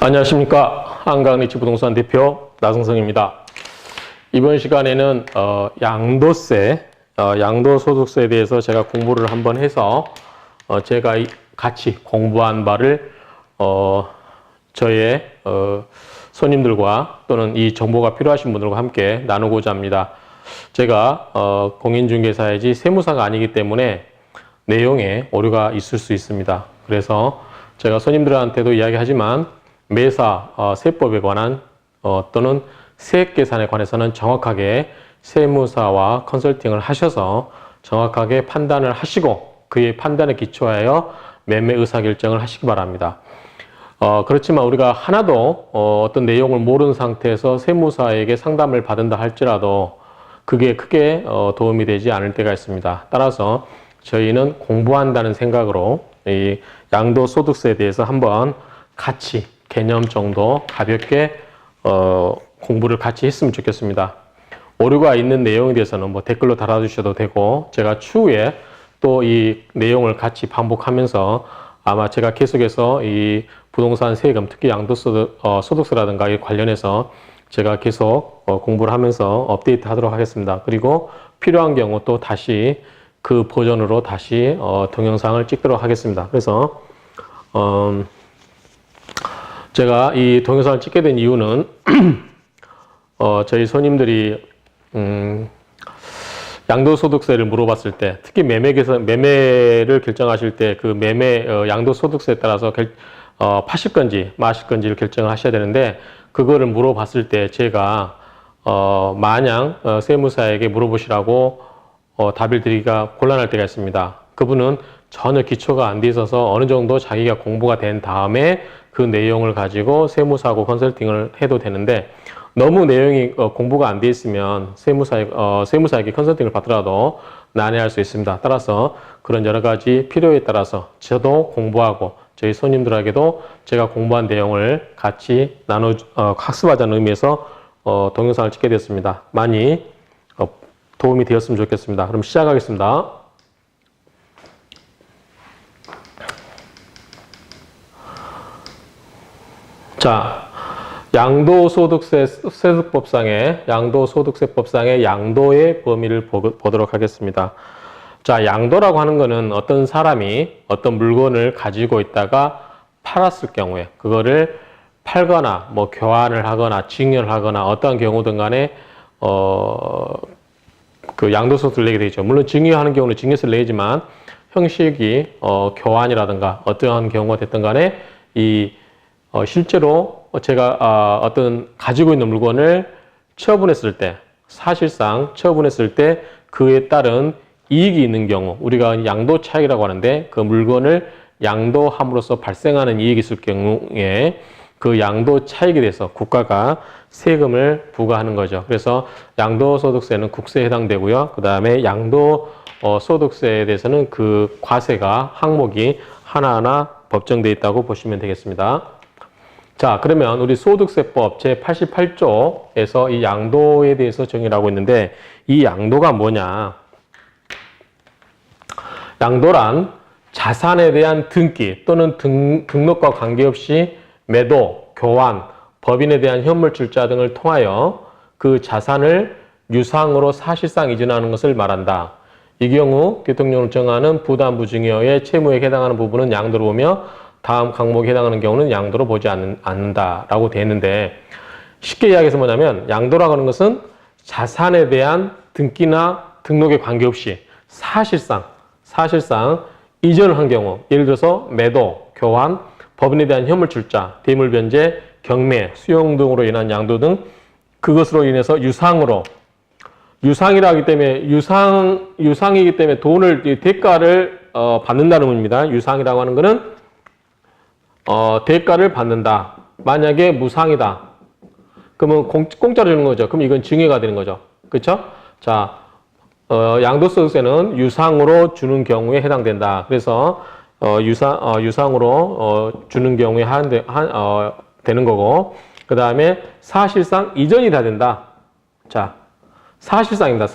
안녕하십니까. 한강리치 부동산 대표 나승성입니다. 이번 시간에는 양도세, 양도소득세에 대해서 제가 공부를 한번 해서 제가 같이 공부한 바를 저의 손님들과 또는 이 정보가 필요하신 분들과 함께 나누고자 합니다. 제가 공인중개사이지 세무사가 아니기 때문에 내용에 오류가 있을 수 있습니다. 그래서 제가 손님들한테도 이야기하지만 매사 세법에 관한 또는 세액 계산에 관해서는 정확하게 세무사와 컨설팅을 하셔서 정확하게 판단을 하시고 그의 판단에 기초하여 매매 의사결정을 하시기 바랍니다. 그렇지만 우리가 하나도 어떤 내용을 모르는 상태에서 세무사에게 상담을 받는다 할지라도 그게 크게 도움이 되지 않을 때가 있습니다. 따라서 저희는 공부한다는 생각으로 이 양도소득세에 대해서 한번 같이 개념 정도 가볍게 공부를 같이 했으면 좋겠습니다. 오류가 있는 내용에 대해서는 뭐 댓글로 달아주셔도 되고 제가 추후에 또 이 내용을 같이 반복하면서 아마 제가 계속해서 이 부동산 세금 특히 양도소득세라든가 관련해서 제가 계속 공부를 하면서 업데이트 하도록 하겠습니다. 그리고 필요한 경우 또 다시 그 버전으로 다시 동영상을 찍도록 하겠습니다. 그래서 제가 이 동영상을 찍게 된 이유는 저희 손님들이 양도소득세를 물어봤을 때 특히 매매를 결정하실 때 그 매매 양도소득세에 따라서 80건지 마실 건지를 결정을 하셔야 되는데 그거를 물어봤을 때 제가 마냥 세무사에게 물어보시라고 답을 드리기가 곤란할 때가 있습니다. 그분은 전혀 기초가 안 돼 있어서 어느 정도 자기가 공부가 된 다음에 그 내용을 가지고 세무사하고 컨설팅을 해도 되는데 너무 내용이 공부가 안 돼 있으면 세무사에게 컨설팅을 받더라도 난해할 수 있습니다. 따라서 그런 여러 가지 필요에 따라서 저도 공부하고 저희 손님들에게도 제가 공부한 내용을 같이 학습하자는 의미에서 동영상을 찍게 되었습니다. 많이 도움이 되었으면 좋겠습니다. 그럼 시작하겠습니다. 자, 양도소득세법상의 양도의 범위를 보도록 하겠습니다. 자, 양도라고 하는 것은 어떤 사람이 어떤 물건을 가지고 있다가 팔았을 경우에 그거를 팔거나 뭐 교환을 하거나 증여를 하거나 어떠한 경우든 간에 그 양도소득을 내게 되죠. 물론 증여하는 경우는 증여세를 내지만 형식이 교환이라든가 어떠한 경우가 됐든 간에 실제로 제가 어떤 가지고 있는 물건을 처분했을 때 사실상 처분했을 때 그에 따른 이익이 있는 경우 우리가 양도 차익이라고 하는데 그 물건을 양도함으로써 발생하는 이익이 있을 경우에 그 양도 차익에 대해서 국가가 세금을 부과하는 거죠. 그래서 양도소득세는 국세에 해당되고요. 그 다음에 양도소득세에 대해서는 그 과세가 항목이 하나하나 법정되어 있다고 보시면 되겠습니다. 자, 그러면 우리 소득세법 제88조에서 이 양도에 대해서 정의를 하고 있는데 이 양도가 뭐냐? 양도란 자산에 대한 등기 또는 등록과 관계없이 매도, 교환, 법인에 대한 현물 출자 등을 통하여 그 자산을 유상으로 사실상 이전하는 것을 말한다. 이 경우 대통령을 정하는 부담부 증여의 채무에 해당하는 부분은 양도로 보며 다음 항목에 해당하는 경우는 양도로 보지 않는다라고 되어 있는데 쉽게 이야기해서 뭐냐면 양도라고 하는 것은 자산에 대한 등기나 등록에 관계없이 사실상 이전을 한 경우 예를 들어서 매도, 교환, 법인에 대한 현물 출자, 대물 변제, 경매, 수용 등으로 인한 양도 등 그것으로 인해서 유상이라 하기 때문에 유상이기 때문에 돈을 대가를 받는다는 의미입니다. 유상이라고 하는 것은 대가를 받는다. 만약에 무상이다. 그러면 공짜로 주는 거죠. 그럼 이건 증여가 되는 거죠. 그렇죠? 자, 양도소득세는 유상으로 주는 경우에 해당된다. 그래서 유상으로 주는 경우에 되는 거고 그 다음에 사실상 이전이 다 된다. 자, 사실상입니다.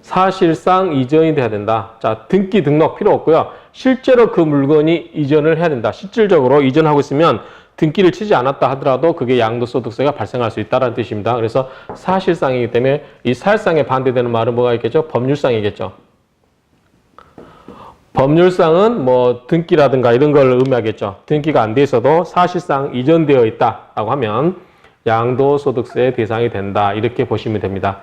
사실상 이전이 돼야 된다. 자, 등기 등록 필요 없고요. 실제로 그 물건이 이전을 해야 된다. 실질적으로 이전하고 있으면 등기를 치지 않았다 하더라도 그게 양도소득세가 발생할 수 있다는 뜻입니다. 그래서 사실상이기 때문에 이 사실상에 반대되는 말은 뭐가 있겠죠? 법률상이겠죠. 법률상은 뭐 등기라든가 이런 걸 의미하겠죠. 등기가 안 돼 있어도 사실상 이전되어 있다라고 하면 양도소득세 대상이 된다. 이렇게 보시면 됩니다.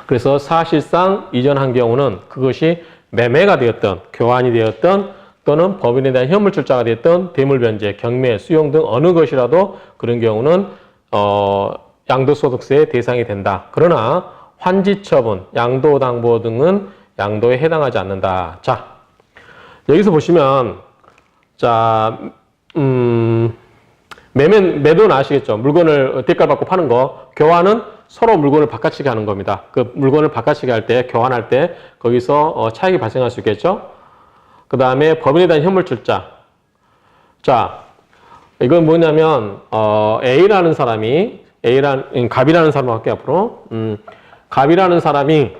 그래서 사실상 이전한 경우는 그것이 매매가 되었던, 교환이 되었던, 또는 법인에 대한 현물출자가 되었던, 대물변제, 경매, 수용 등 어느 것이라도 그런 경우는 양도소득세의 대상이 된다. 그러나 환지처분, 양도담보 등은 양도에 해당하지 않는다. 자, 여기서 보시면 자, 매도는 아시겠죠? 물건을 대가를 받고 파는 거. 교환은 서로 물건을 바꿔치기 하는 겁니다. 그 물건을 바꿔치기 할 때, 교환할 때 거기서 차익이 발생할 수 있겠죠? 그 다음에 법인에 대한 현물출자. 자, 이건 뭐냐면 A라는 사람이 갑이라는 사람 할게 앞으로. 갑이라는 사람이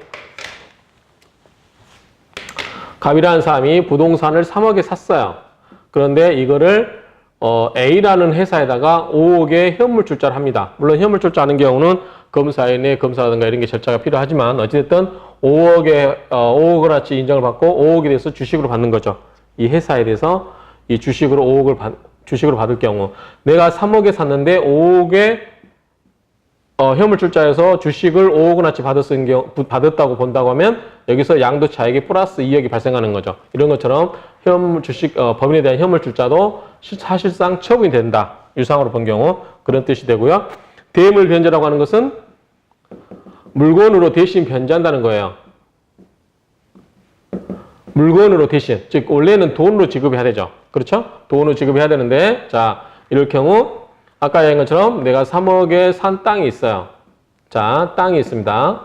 부동산을 3억에 샀어요. 그런데 이거를 A라는 회사에다가 5억의 현물출자를 합니다. 물론 현물출자하는 경우는 검사인의 검사라든가 이런 게 절차가 필요하지만 어찌됐든 5억어치 인정을 받고 5억에 대해서 주식으로 받는 거죠. 이 회사에 대해서 이 주식으로 5억을 주식으로 받을 경우 내가 3억에 샀는데 5억의 현물출자에서 주식을 5억원어치 받았다고 본다고 하면 여기서 양도 차익이 플러스 2억이 발생하는 거죠. 이런 것처럼 법인에 대한 현물출자도 사실상 처분이 된다. 유상으로 본 경우 그런 뜻이 되고요. 대물 변제라고 하는 것은 물건으로 대신 변제한다는 거예요. 물건으로 대신, 즉 원래는 돈으로 지급해야 되죠. 그렇죠? 돈으로 지급해야 되는데 자, 이럴 경우 아까 얘기한 것처럼 내가 3억에 산 땅이 있어요. 자, 땅이 있습니다.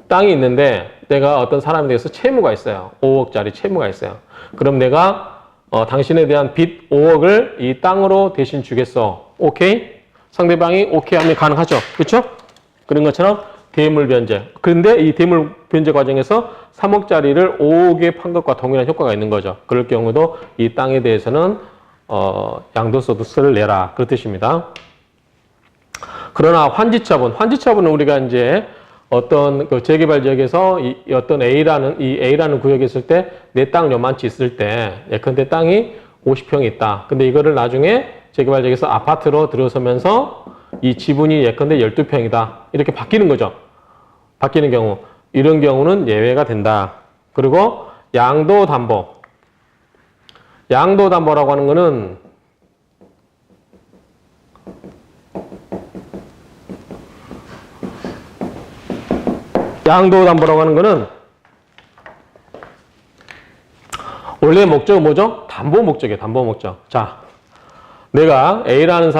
땅이 있는데 내가 어떤 사람에 대해서 채무가 있어요. 5억짜리 채무가 있어요. 그럼 내가 당신에 대한 빚 5억을 이 땅으로 대신 주겠어. 오케이? 상대방이 오케이 하면 가능하죠. 그렇죠? 그런 것처럼 대물 변제. 그런데 이 대물 변제 과정에서 3억짜리를 5억에 판 것과 동일한 효과가 있는 거죠. 그럴 경우도 이 땅에 대해서는 양도소득세를 내라. 그런 뜻입니다. 그러나 환지처분은 우리가 이제 어떤 그 재개발 지역에서 어떤 A라는 구역에 있을 때 내 땅 요만치 있을 때 예컨대 땅이 50평이 있다. 근데 이거를 나중에 재개발 지역에서 아파트로 들어서면서 이 지분이 예컨대 12평이다. 이렇게 바뀌는 거죠. 바뀌는 경우. 이런 경우는 예외가 된다. 그리고 양도담보라고 하는 거는 원래 목적은 뭐죠? 담보 목적이에요. 담보 목적. 자, 내가 A라는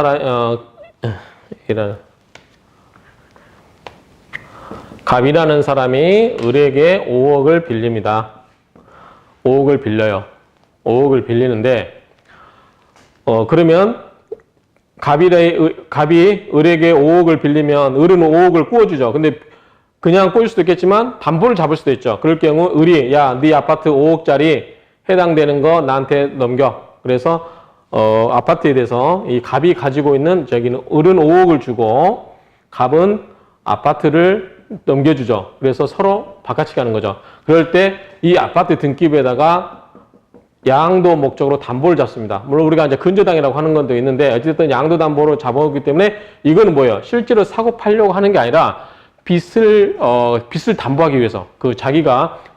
갑이라는 사람이 을에게 5억을 빌립니다. 5억을 빌려요. 5억을 빌리는데 그러면 갑이 을에게 5억을 빌리면 을은 5억을 구워주죠. 근데 그냥 구워줄 수도 있겠지만 담보를 잡을 수도 있죠. 그럴 경우 을이 야, 네 아파트 5억짜리 해당되는 거 나한테 넘겨. 그래서 아파트에 대해서 이 갑이 가지고 있는 저기는 을은 5억을 주고 갑은 아파트를 넘겨주죠. 그래서 서로 바꿔치기 하는 거죠. 그럴 때 이 아파트 등기부에다가 양도 목적으로 담보를 잡습니다. 물론 우리가 이제 근저당이라고 하는 건도 있는데 어쨌든 양도 담보로 잡아오기 때문에 이거는 뭐예요? 실제로 사고 팔려고 하는 게 아니라 빚을 담보하기 위해서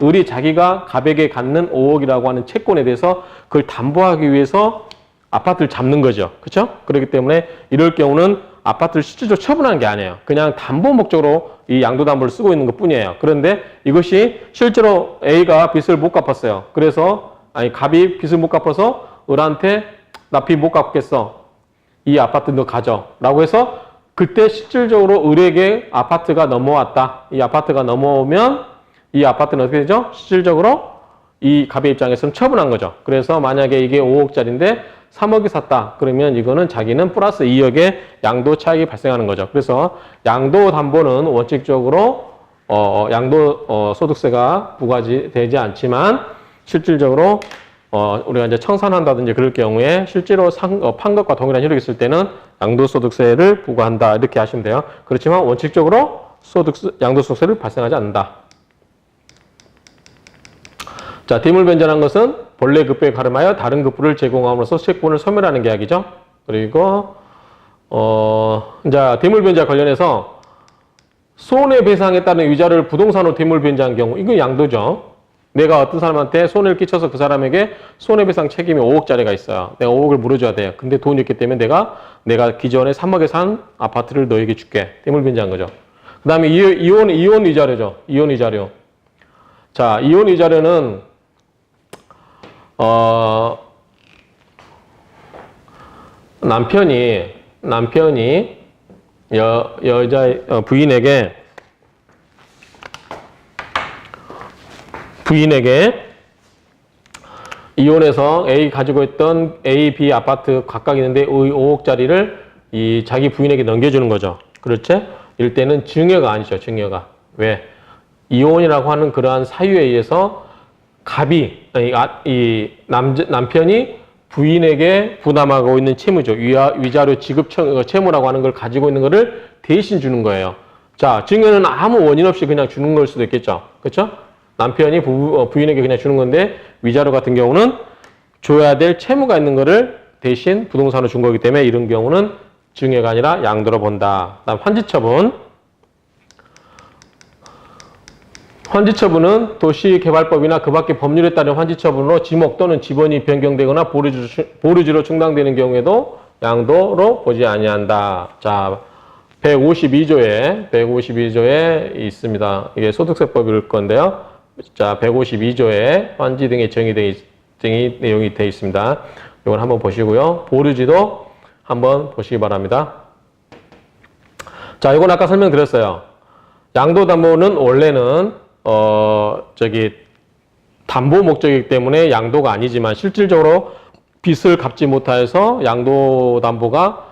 을이 자기가 갑에게 갖는 5억이라고 하는 채권에 대해서 그걸 담보하기 위해서 아파트를 잡는 거죠. 그렇죠? 그렇기 때문에 이럴 경우는 아파트를 실질적으로 처분하는 게 아니에요. 그냥 담보 목적으로 이 양도담보를 쓰고 있는 것 뿐이에요. 그런데 이것이 실제로 A가 빚을 못 갚았어요. 그래서 갑이 빚을 못 갚아서 을한테 나 빚 못 갚겠어. 이 아파트 너 가져. 라고 해서 그때 실질적으로 을에게 아파트가 넘어왔다. 이 아파트가 넘어오면 이 아파트는 어떻게 되죠? 실질적으로 이 갑의 입장에서는 처분한 거죠. 그래서 만약에 이게 5억짜리인데 3억이 샀다. 그러면 이거는 자기는 플러스 2억의 양도 차익이 발생하는 거죠. 그래서 양도 담보는 원칙적으로 소득세가 부과되지 않지만 실질적으로 우리가 이제 청산한다든지 그럴 경우에 실제로 판 것과 동일한 효력이 있을 때는 양도소득세를 부과한다. 이렇게 하시면 돼요. 그렇지만 원칙적으로 양도소득세를 발생하지 않는다. 자, 대물변제라는 것은 본래 급부에 가름하여 다른 급부를 제공함으로써 수익분을 소멸하는 계약이죠. 그리고 이제 대물변제와 관련해서 손해배상에 따른 위자료를 부동산으로 대물변제한 경우 이건 양도죠. 내가 어떤 사람한테 손해를 끼쳐서 그 사람에게 손해배상 책임이 5억짜리가 있어요. 내가 5억을 물어줘야 돼요. 근데 돈이 있기 때문에 내가 기존에 3억에 산 아파트를 너에게 줄게. 대물변제한 거죠. 그 다음에 이혼 위자료죠. 이혼 위자료. 자, 이혼 위자료는 남편이 여자 부인에게 이혼해서 A 가지고 있던 A, B 아파트 각각 있는데 5억짜리를 이 자기 부인에게 넘겨주는 거죠. 그렇지? 이럴 때는 증여가 아니죠. 증여가. 왜? 이혼이라고 하는 그러한 사유에 의해서 남편이 부인에게 부담하고 있는 채무죠. 위자료 지급 채무라고 하는 걸 가지고 있는 거를 대신 주는 거예요. 자, 증여는 아무 원인 없이 그냥 주는 걸 수도 있겠죠. 그렇죠? 남편이 부인에게 그냥 주는 건데 위자료 같은 경우는 줘야 될 채무가 있는 거를 대신 부동산으로 준 거기 때문에 이런 경우는 증여가 아니라 양도로 본다. 그다음 환지처분은 도시개발법이나 그 밖의 법률에 따른 환지처분으로 지목 또는 지번이 변경되거나 보류지로 충당되는 경우에도 양도로 보지 아니한다. 자, 152조에 있습니다. 이게 소득세법일 건데요. 자, 152조에 환지 등의 정의 내용이 되어 있습니다. 이걸 한번 보시고요. 보류지도 한번 보시기 바랍니다. 자, 이건 아까 설명드렸어요. 양도담보는 원래는 담보 목적이기 때문에 양도가 아니지만 실질적으로 빚을 갚지 못해서 양도담보가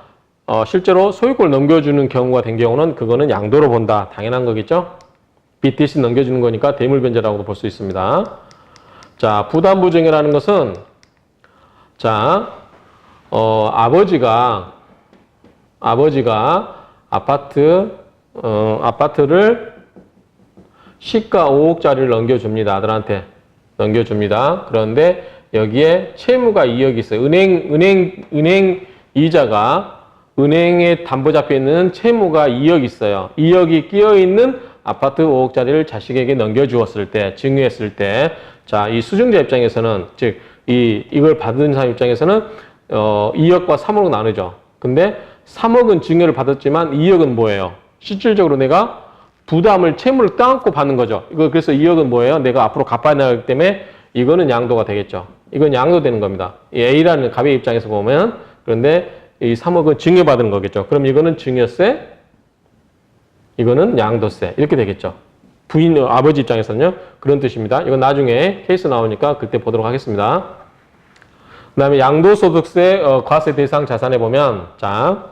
실제로 소유권을 넘겨주는 경우가 된 경우는 그거는 양도로 본다. 당연한 거겠죠? 빚 대신 넘겨주는 거니까 대물변제라고도 볼 수 있습니다. 자, 부담부증이라는 것은 자, 아버지가 아파트를 시가 5억짜리를 넘겨줍니다. 아들한테 넘겨줍니다. 그런데 여기에 채무가 2억이 있어요. 은행 이자가 은행에 담보 잡혀 있는 채무가 2억 있어요. 2억이 끼어 있는 아파트 5억짜리를 자식에게 넘겨주었을 때, 증여했을 때, 자, 이 수증자 입장에서는, 즉, 이걸 받은 사람 입장에서는, 2억과 3억으로 나누죠. 근데 3억은 증여를 받았지만 2억은 뭐예요? 실질적으로 내가 채무를 껴안고 받는 거죠. 그래서 2억은 뭐예요? 내가 앞으로 갚아야 하기 때문에 이거는 양도가 되겠죠. 이건 양도되는 겁니다. 이 A라는 갑의 입장에서 보면, 그런데 이 3억은 증여받은 거겠죠. 그럼 이거는 증여세, 이거는 양도세. 이렇게 되겠죠. 아버지 입장에서는요. 그런 뜻입니다. 이건 나중에 케이스 나오니까 그때 보도록 하겠습니다. 그 다음에 양도소득세 과세 대상 자산에 보면, 자,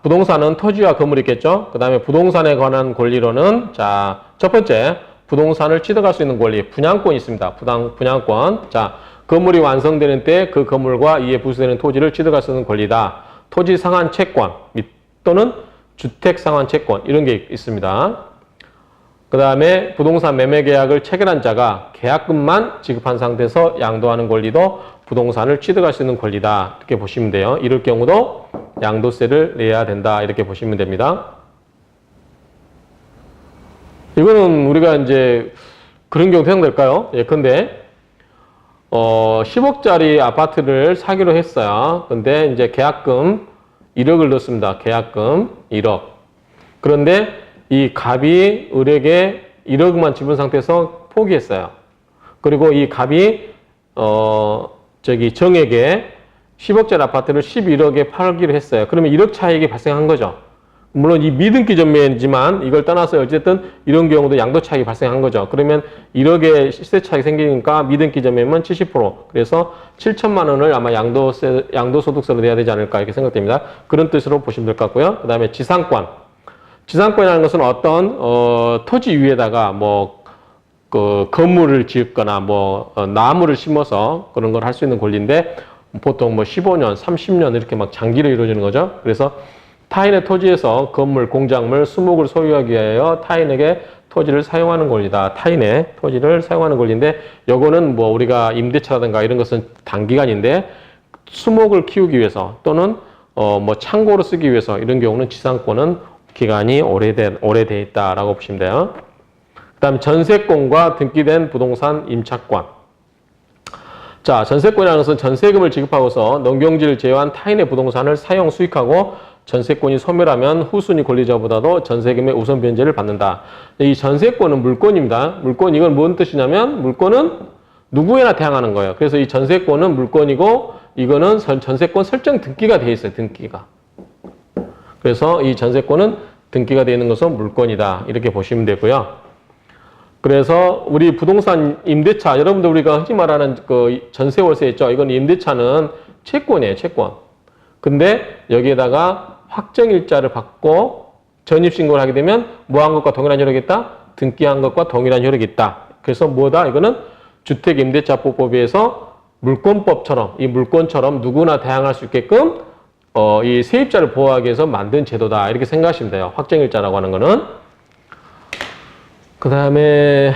부동산은 토지와 건물이 있겠죠. 그 다음에 부동산에 관한 권리로는, 자, 첫 번째, 부동산을 취득할 수 있는 권리, 분양권이 있습니다. 분양권. 자, 건물이 완성되는 때 그 건물과 이에 부수되는 토지를 취득할 수 있는 권리다. 토지 상환 채권 또는 주택 상환 채권 이런 게 있습니다. 그 다음에 부동산 매매 계약을 체결한 자가 계약금만 지급한 상태에서 양도하는 권리도 부동산을 취득할 수 있는 권리다. 이렇게 보시면 돼요. 이럴 경우도 양도세를 내야 된다. 이렇게 보시면 됩니다. 이거는 우리가 이제 그런 경우 생각될까요? 예컨대 10억짜리 아파트를 사기로 했어요. 근데 이제 계약금 1억을 넣습니다. 계약금 1억. 그런데 이 갑이 을에게 1억만 지분 상태에서 포기했어요. 그리고 이 갑이 정에게 10억짜리 아파트를 11억에 팔기로 했어요. 그러면 1억 차익이 발생한 거죠. 물론 이 미등기 전매이지만 이걸 떠나서 어쨌든 이런 경우도 양도 차익이 발생한 거죠. 그러면 1억의 시세 차익이 생기니까 미등기 전매면 70%. 그래서 7천만 원을 아마 양도소득세로 내야 되지 않을까 이렇게 생각됩니다. 그런 뜻으로 보시면 될 것 같고요. 그 다음에 지상권이라는 것은 어떤 토지 위에다가 그 건물을 짓거나 뭐 나무를 심어서 그런 걸 할 수 있는 권리인데 보통 뭐 15년, 30년 이렇게 막 장기로 이루어지는 거죠. 그래서 타인의 토지에서 건물, 공작물, 수목을 소유하기 위하여 타인에게 토지를 사용하는 권리다. 타인의 토지를 사용하는 권리인데 요거는 뭐 우리가 임대차라든가 이런 것은 단기간인데 수목을 키우기 위해서 또는 뭐 창고로 쓰기 위해서 이런 경우는 지상권은 기간이 오래돼 있다라고 보시면 돼요. 그 다음에 전세권과 등기된 부동산 임차권. 자, 전세권이라는 것은 전세금을 지급하고서 농경지를 제외한 타인의 부동산을 사용 수익하고 전세권이 소멸하면 후순위 권리자보다도 전세금의 우선 변제를 받는다. 이 전세권은 물권입니다. 물권, 이건 뭔 뜻이냐면 물권은 누구에나 대항하는 거예요. 그래서 이 전세권은 물권이고 이거는 전세권 설정 등기가 되어 있어요. 등기가. 그래서 이 전세권은 등기가 되어 있는 것은 물권이다. 이렇게 보시면 되고요. 그래서 우리 부동산 임대차, 여러분들 우리가 흔히 말하는 그 전세 월세 있죠. 이건 임대차는 채권이에요. 채권. 근데 여기에다가 확정일자를 받고 전입신고를 하게 되면 뭐 한 것과 동일한 효력이 있다? 등기한 것과 동일한 효력이 있다. 그래서 뭐다? 이거는 주택임대차법에 물권법처럼 이 물권처럼 누구나 대항할 수 있게끔 이 세입자를 보호하기 위해서 만든 제도다. 이렇게 생각하시면 돼요. 확정일자라고 하는 거는. 그 다음에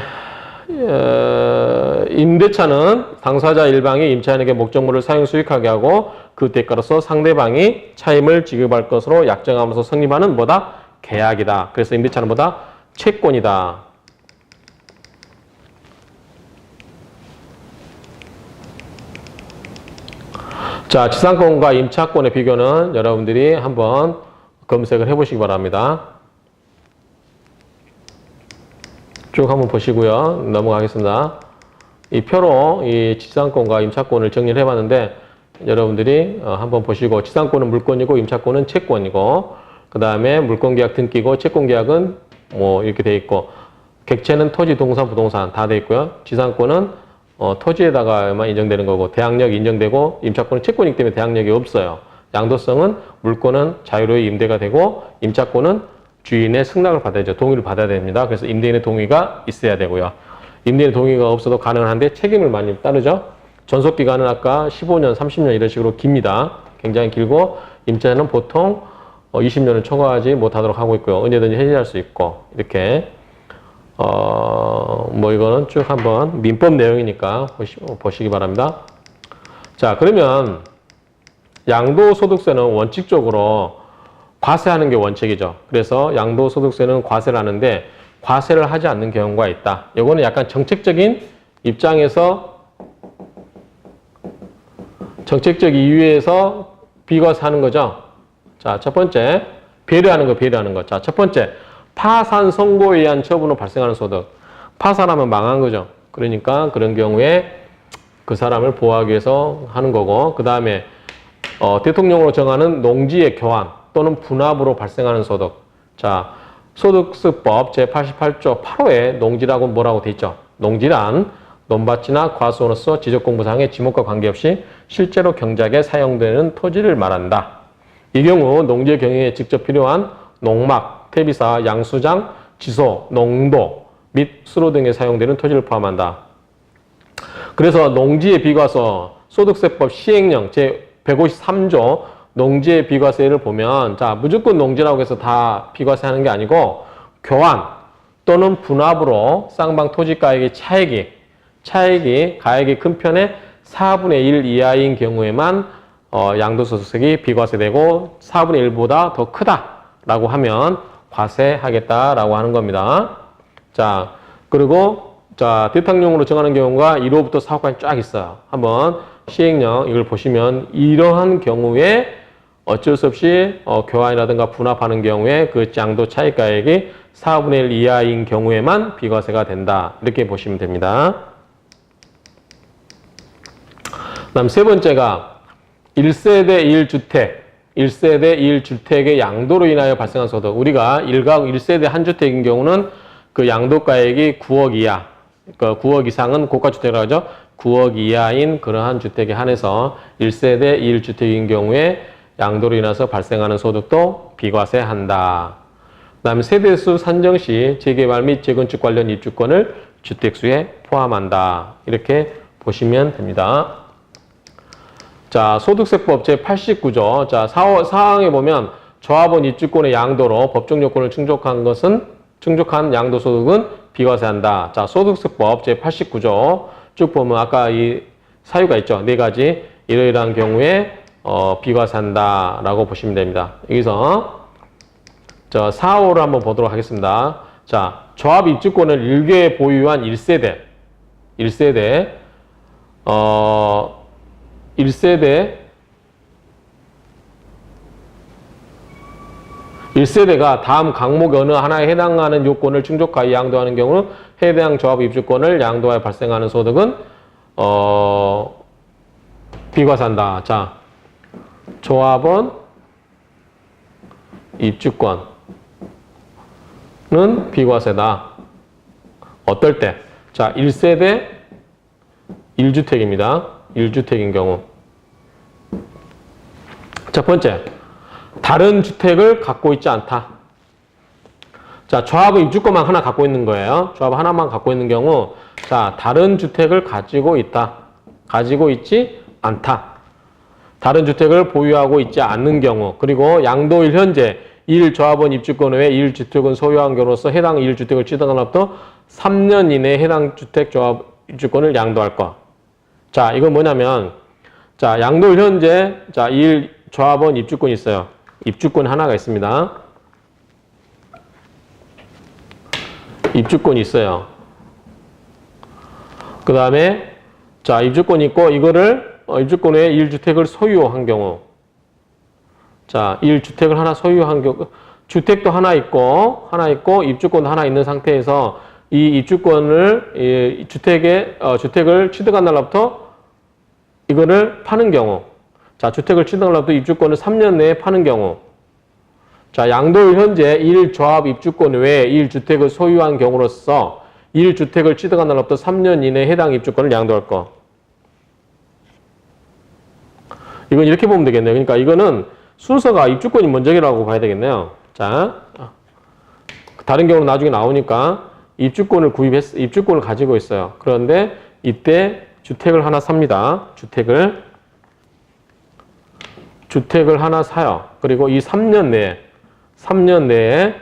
임대차는 당사자 일방이 임차인에게 목적물을 사용 수익하게 하고 그 대가로서 상대방이 차임을 지급할 것으로 약정하면서 성립하는 뭐다? 계약이다. 그래서 임대차는 뭐다? 채권이다. 자, 지상권과 임차권의 비교는 여러분들이 한번 검색을 해보시기 바랍니다. 쭉 한번 보시고요. 넘어가겠습니다. 이 표로 이 지상권과 임차권을 정리를 해봤는데 여러분들이 한번 보시고 지상권은 물권이고 임차권은 채권이고 그 다음에 물권계약 등기고 채권계약은 뭐 이렇게 돼 있고 객체는 토지, 동산, 부동산 다 돼 있고요. 지상권은 토지에다가만 인정되는 거고 대항력이 인정되고 임차권은 채권이기 때문에 대항력이 없어요. 양도성은 물권은 자유로이 임대가 되고 임차권은 주인의 승낙을 받아야죠. 동의를 받아야 됩니다. 그래서 임대인의 동의가 있어야 되고요. 임대인의 동의가 없어도 가능한데 책임을 많이 따르죠. 전속기간은 아까 15년, 30년 이런 식으로 깁니다. 굉장히 길고 임차인은 보통 20년을 초과하지 못하도록 하고 있고요. 언제든지 해지할 수 있고 이렇게 뭐 이거는 쭉 한번 민법 내용이니까 보시기 바랍니다. 자, 그러면 양도소득세는 원칙적으로 과세하는 게 원칙이죠. 그래서 양도소득세는 과세를 하는데 과세를 하지 않는 경우가 있다. 이거는 약간 정책적인 입장에서 정책적 이유에서 비과세하는 거죠. 자, 첫 번째 배려하는 거. 자, 첫 번째 파산 선고에 의한 처분으로 발생하는 소득. 파산하면 망한 거죠. 그러니까 그런 경우에 그 사람을 보호하기 위해서 하는 거고 그 다음에 대통령으로 정하는 농지의 교환 또는 분합으로 발생하는 소득. 자, 소득세법 제88조 8호에 농지라고 뭐라고 돼 있죠? 농지란 논밭이나 과수원으로서 지적공부상의 지목과 관계없이 실제로 경작에 사용되는 토지를 말한다. 이 경우 농지의 경영에 직접 필요한 농막, 퇴비사, 양수장, 지소, 농도 및 수로 등에 사용되는 토지를 포함한다. 그래서 농지의 비과세 소득세법 시행령 제153조 농지의 비과세를 보면 자, 무조건 농지라고 해서 다 비과세 하는 게 아니고 교환 또는 분합으로 쌍방 토지가액의 차액이 가액이 큰 편의 4분의 1 이하인 경우에만 양도소득세가 비과세되고 4분의 1보다 더 크다라고 하면 과세하겠다라고 하는 겁니다. 자, 그리고 자, 대탕령으로 정하는 경우가 1호부터 4호까지 쫙 있어요. 한번 시행령 이걸 보시면 이러한 경우에 어쩔 수 없이 교환이라든가 분합하는 경우에 그 양도 차익가액이 4분의 1 이하인 경우에만 비과세가 된다. 이렇게 보시면 됩니다. 그 다음 세 번째가 1세대 1주택 1주택의 양도로 인하여 발생한 소득. 우리가 1가구 1세대 한 주택인 경우는 그 양도가액이 9억 이하, 그 9억 이상은 고가주택이라고 하죠. 9억 이하인 그러한 주택에 한해서 1세대 1주택인 경우에 양도로 인해서 발생하는 소득도 비과세한다. 그 다음에 세대수 산정 시 재개발 및 재건축 관련 입주권을 주택수에 포함한다. 이렇게 보시면 됩니다. 자, 소득세법 제89조. 자, 사항에 보면 조합원 입주권의 양도로 법정 요건을 충족한 양도소득은 비과세한다. 자, 소득세법 제89조. 쭉 보면 아까 이 사유가 있죠. 네 가지. 이러이러한 경우에 비과세한다. 라고 보시면 됩니다. 여기서 4호를 한번 보도록 하겠습니다. 자, 조합 입주권을 일개 보유한 1세대. 1세대가 다음 항목 어느 하나에 해당하는 요건을 충족하여 양도하는 경우는 해당 조합 입주권을 양도하여 발생하는 소득은 비과세한다. 자, 조합원 입주권은 비과세다. 어떨 때? 자, 1세대 1주택입니다. 1주택인 경우. 첫 번째, 다른 주택을 갖고 있지 않다. 자, 조합은 입주권만 하나 갖고 있는 거예요. 조합 하나만 갖고 있는 경우, 자, 다른 주택을 가지고 있다. 가지고 있지 않다. 다른 주택을 보유하고 있지 않는 경우, 그리고 양도일 현재 1조합원 입주권 외에 1주택은 소유한 경우로서 해당 1주택을 취득한 날부터 3년 이내에 해당 주택 조합 입주권을 양도할 것. 자, 이건 뭐냐면, 자, 양도일 현재, 자, 1조합원 입주권이 있어요. 입주권 하나가 있습니다. 입주권이 있어요. 그 다음에, 자, 입주권이 있고, 이거를, 입주권 외에 1주택을 소유한 경우. 자, 1주택을 하나 소유한 경우, 주택도 하나 있고, 입주권도 하나 있는 상태에서 이 입주권을, 주택을 취득한 날부터 이거를 파는 경우. 자, 주택을 취득한 날부터 입주권을 3년 내에 파는 경우. 자, 양도일 현재 1조합 입주권 외에 1주택을 소유한 경우로서 1주택을 취득한 날부터 3년 이내에 해당 입주권을 양도할 거. 이건 이렇게 보면 되겠네요. 그러니까 이거는 순서가 입주권이 먼저라고 봐야 되겠네요. 자, 다른 경우는 나중에 나오니까 입주권을 가지고 있어요. 그런데 이때 주택을 하나 삽니다. 주택을 하나 사요. 그리고 이 3년 내에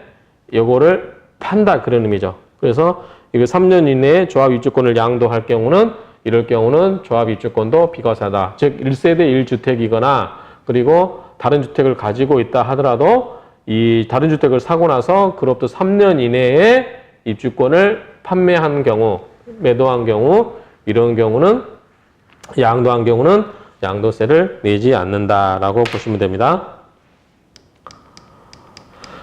요거를 판다. 그런 의미죠. 그래서 이거 3년 이내에 조합 입주권을 양도할 경우는, 이럴 경우는 조합 입주권도 비과세하다. 즉 1세대 1주택이거나 그리고 다른 주택을 가지고 있다 하더라도 이 다른 주택을 사고 나서 그로부터 3년 이내에 입주권을 판매한 경우, 매도한 경우, 이런 경우는, 양도한 경우는 양도세를 내지 않는다라고 보시면 됩니다.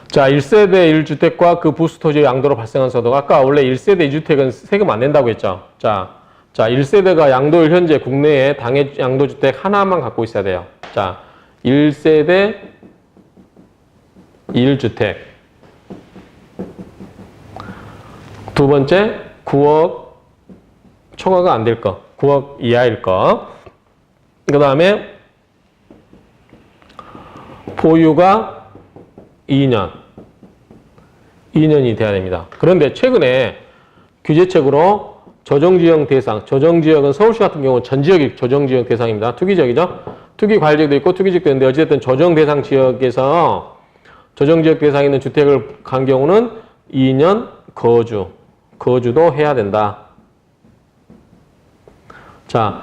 자, 1세대 1주택과 그 부수토지 양도로 발생한 소득. 아까 원래 1세대 2주택은 세금 안 낸다고 했죠. 자, 1세대가 양도일 현재 국내에 당해 양도주택 하나만 갖고 있어야 돼요. 자, 1세대 1주택. 두 번째, 9억 초과가 안 될 거. 9억 이하일 거. 그 다음에 보유가 2년이 돼야 됩니다. 그런데 최근에 규제책으로 조정지역 대상, 조정지역은 서울시 같은 경우는 전 지역이 조정지역 대상입니다. 투기지역이죠. 투기과열지역도 있고 투기지역도 있는데 어쨌든 조정대상 지역에서 조정지역 대상에 있는 주택을 간 경우는 2년 거주도 해야 된다. 자,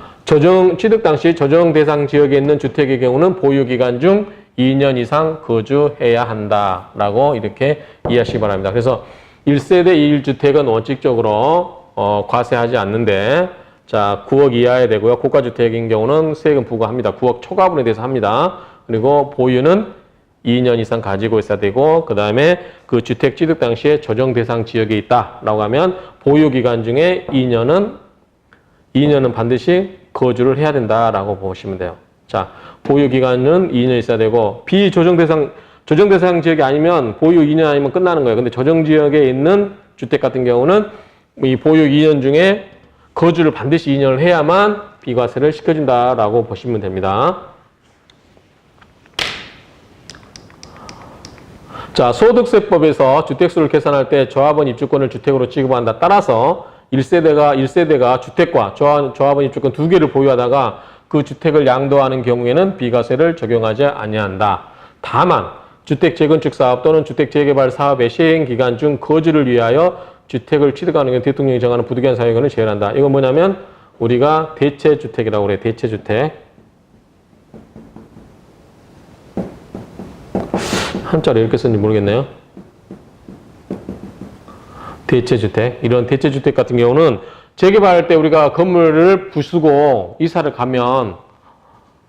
취득 당시 조정 대상 지역에 있는 주택의 경우는 보유 기간 중 2년 이상 거주해야 한다라고 이렇게 이해하시기 바랍니다. 그래서 1세대 1주택은 원칙적으로 과세하지 않는데, 자, 9억 이하에 되고요. 고가주택인 경우는 세금 부과합니다. 9억 초과분에 대해서 합니다. 그리고 보유는 2년 이상 가지고 있어야 되고, 그 다음에 그 주택 취득 당시에 조정 대상 지역에 있다라고 하면 보유 기간 중에 2년은 반드시 거주를 해야 된다라고 보시면 돼요. 자, 보유 기간은 2년 있어야 되고, 조정 대상 지역이 아니면 보유 2년 아니면 끝나는 거예요. 근데 조정 지역에 있는 주택 같은 경우는 이 보유 2년 중에 거주를 반드시 2년을 해야만 비과세를 시켜준다라고 보시면 됩니다. 자, 소득세법에서 주택수를 계산할 때 조합원 입주권을 주택으로 취급한다. 따라서 1세대가 주택과 조합원 입주권 두 개를 보유하다가 그 주택을 양도하는 경우에는 비과세를 적용하지 아니한다. 다만 주택 재건축 사업 또는 주택 재개발 사업의 시행 기간 중 거주를 위하여 주택을 취득하는 경우 대통령이 정하는 부득이한 사유권을 제한한다. 이건 뭐냐면 우리가 대체주택이라고 그래요. 대체주택. 한자로 이렇게 썼는지 모르겠네요. 대체주택. 이런 대체주택 같은 경우는 재개발할 때 우리가 건물을 부수고 이사를 가면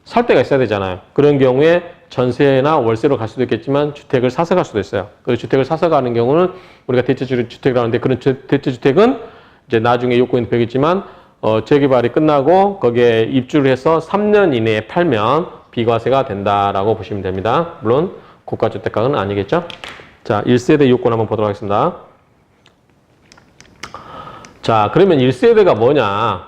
살 데가 있어야 되잖아요. 그런 경우에 전세나 월세로 갈 수도 있겠지만 주택을 사서 갈 수도 있어요. 그래서 주택을 사서 가는 경우는 우리가 대체주택이라고 하는데 그런 대체주택은 이제 나중에 요건이 되겠지만 재개발이 끝나고 거기에 입주를 해서 3년 이내에 팔면 비과세가 된다라고 보시면 됩니다. 물론 고가주택가는 아니겠죠? 자, 1세대 요건 한번 보도록 하겠습니다. 자, 그러면 1세대가 뭐냐?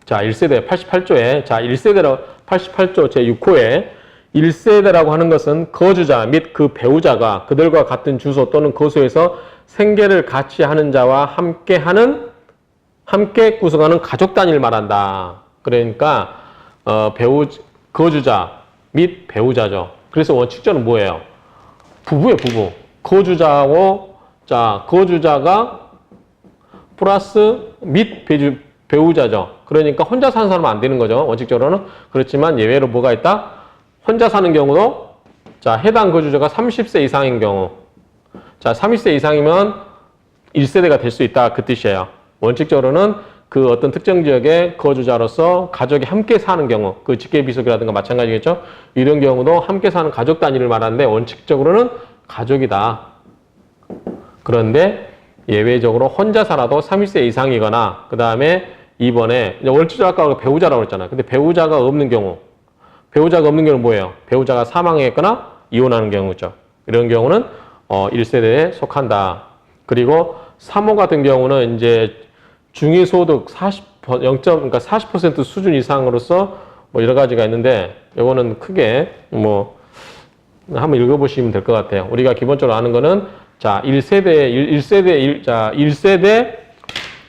자, 1세대 88조에, 자, 1세대로 88조 제6호에 1세대라고 하는 것은 거주자 및 그 배우자가 그들과 같은 주소 또는 거소에서 생계를 같이 하는 자와 함께 구성하는 가족 단위를 말한다. 그러니까, 거주자 및 배우자죠. 그래서 원칙적으로는 뭐예요? 부부예요, 부부. 거주자가 플러스 및 배우자죠. 그러니까 혼자 사는 사람은 안 되는 거죠. 원칙적으로는. 그렇지만 예외로 뭐가 있다? 혼자 사는 경우도 자, 해당 거주자가 30세 이상인 경우. 자, 30세 이상이면 1세대가 될 수 있다. 그 뜻이에요. 원칙적으로는 그 어떤 특정 지역의 거주자로서 가족이 함께 사는 경우, 그 직계비속이라든가 마찬가지겠죠. 이런 경우도 함께 사는 가족 단위를 말하는데 원칙적으로는 가족이다. 그런데 예외적으로 혼자 살아도 30세 이상이거나 그 다음에 이번에 원칙적으로 아까 배우자라고 했잖아요. 근데 배우자가 없는 경우는 뭐예요? 배우자가 사망했거나 이혼하는 경우죠. 이런 경우는 1세대에 속한다. 그리고 3호 같은 경우는 이제 중위소득 40% 수준 이상으로서 뭐 여러 가지가 있는데 이거는 크게 뭐 한번 읽어보시면 될 것 같아요. 우리가 기본적으로 아는 거는 자, 1세대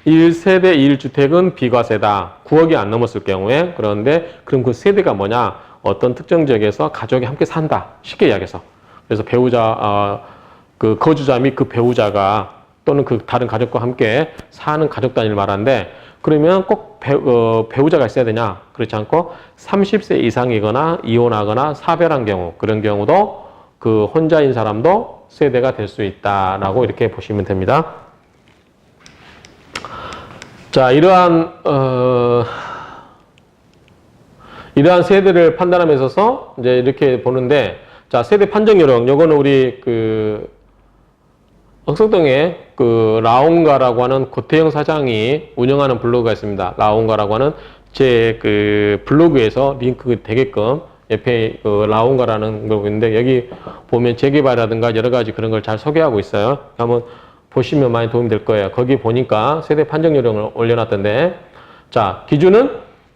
1주택은 비과세다. 9억이 안 넘었을 경우에. 그런데 그럼 그 세대가 뭐냐? 어떤 특정 지역에서 가족이 함께 산다. 쉽게 이야기해서. 그래서 그 거주자 및 그 배우자가 또는 그 다른 가족과 함께 사는 가족 단위를 말하는데 그러면 꼭 배우자가 있어야 되냐? 그렇지 않고 30세 이상이거나 이혼하거나 사별한 경우 그런 경우도 그 혼자인 사람도 세대가 될 수 있다라고 이렇게 보시면 됩니다. 자, 이러한 세대를 판단함에 있어서 이제 이렇게 보는데 자, 세대 판정 요령 요거는 우리 그 억석동에 그 라온가라고 하는 고태영 사장이 운영하는 블로그가 있습니다. 라온가라고 하는 제 그 블로그에서 링크 되게끔 옆에 그 라온가라는 거 있는데 여기 보면 재개발이라든가 여러 가지 그런 걸 잘 소개하고 있어요. 한번 보시면 많이 도움이 될 거예요. 거기 보니까 세대 판정 요령을 올려놨던데 자, 기준은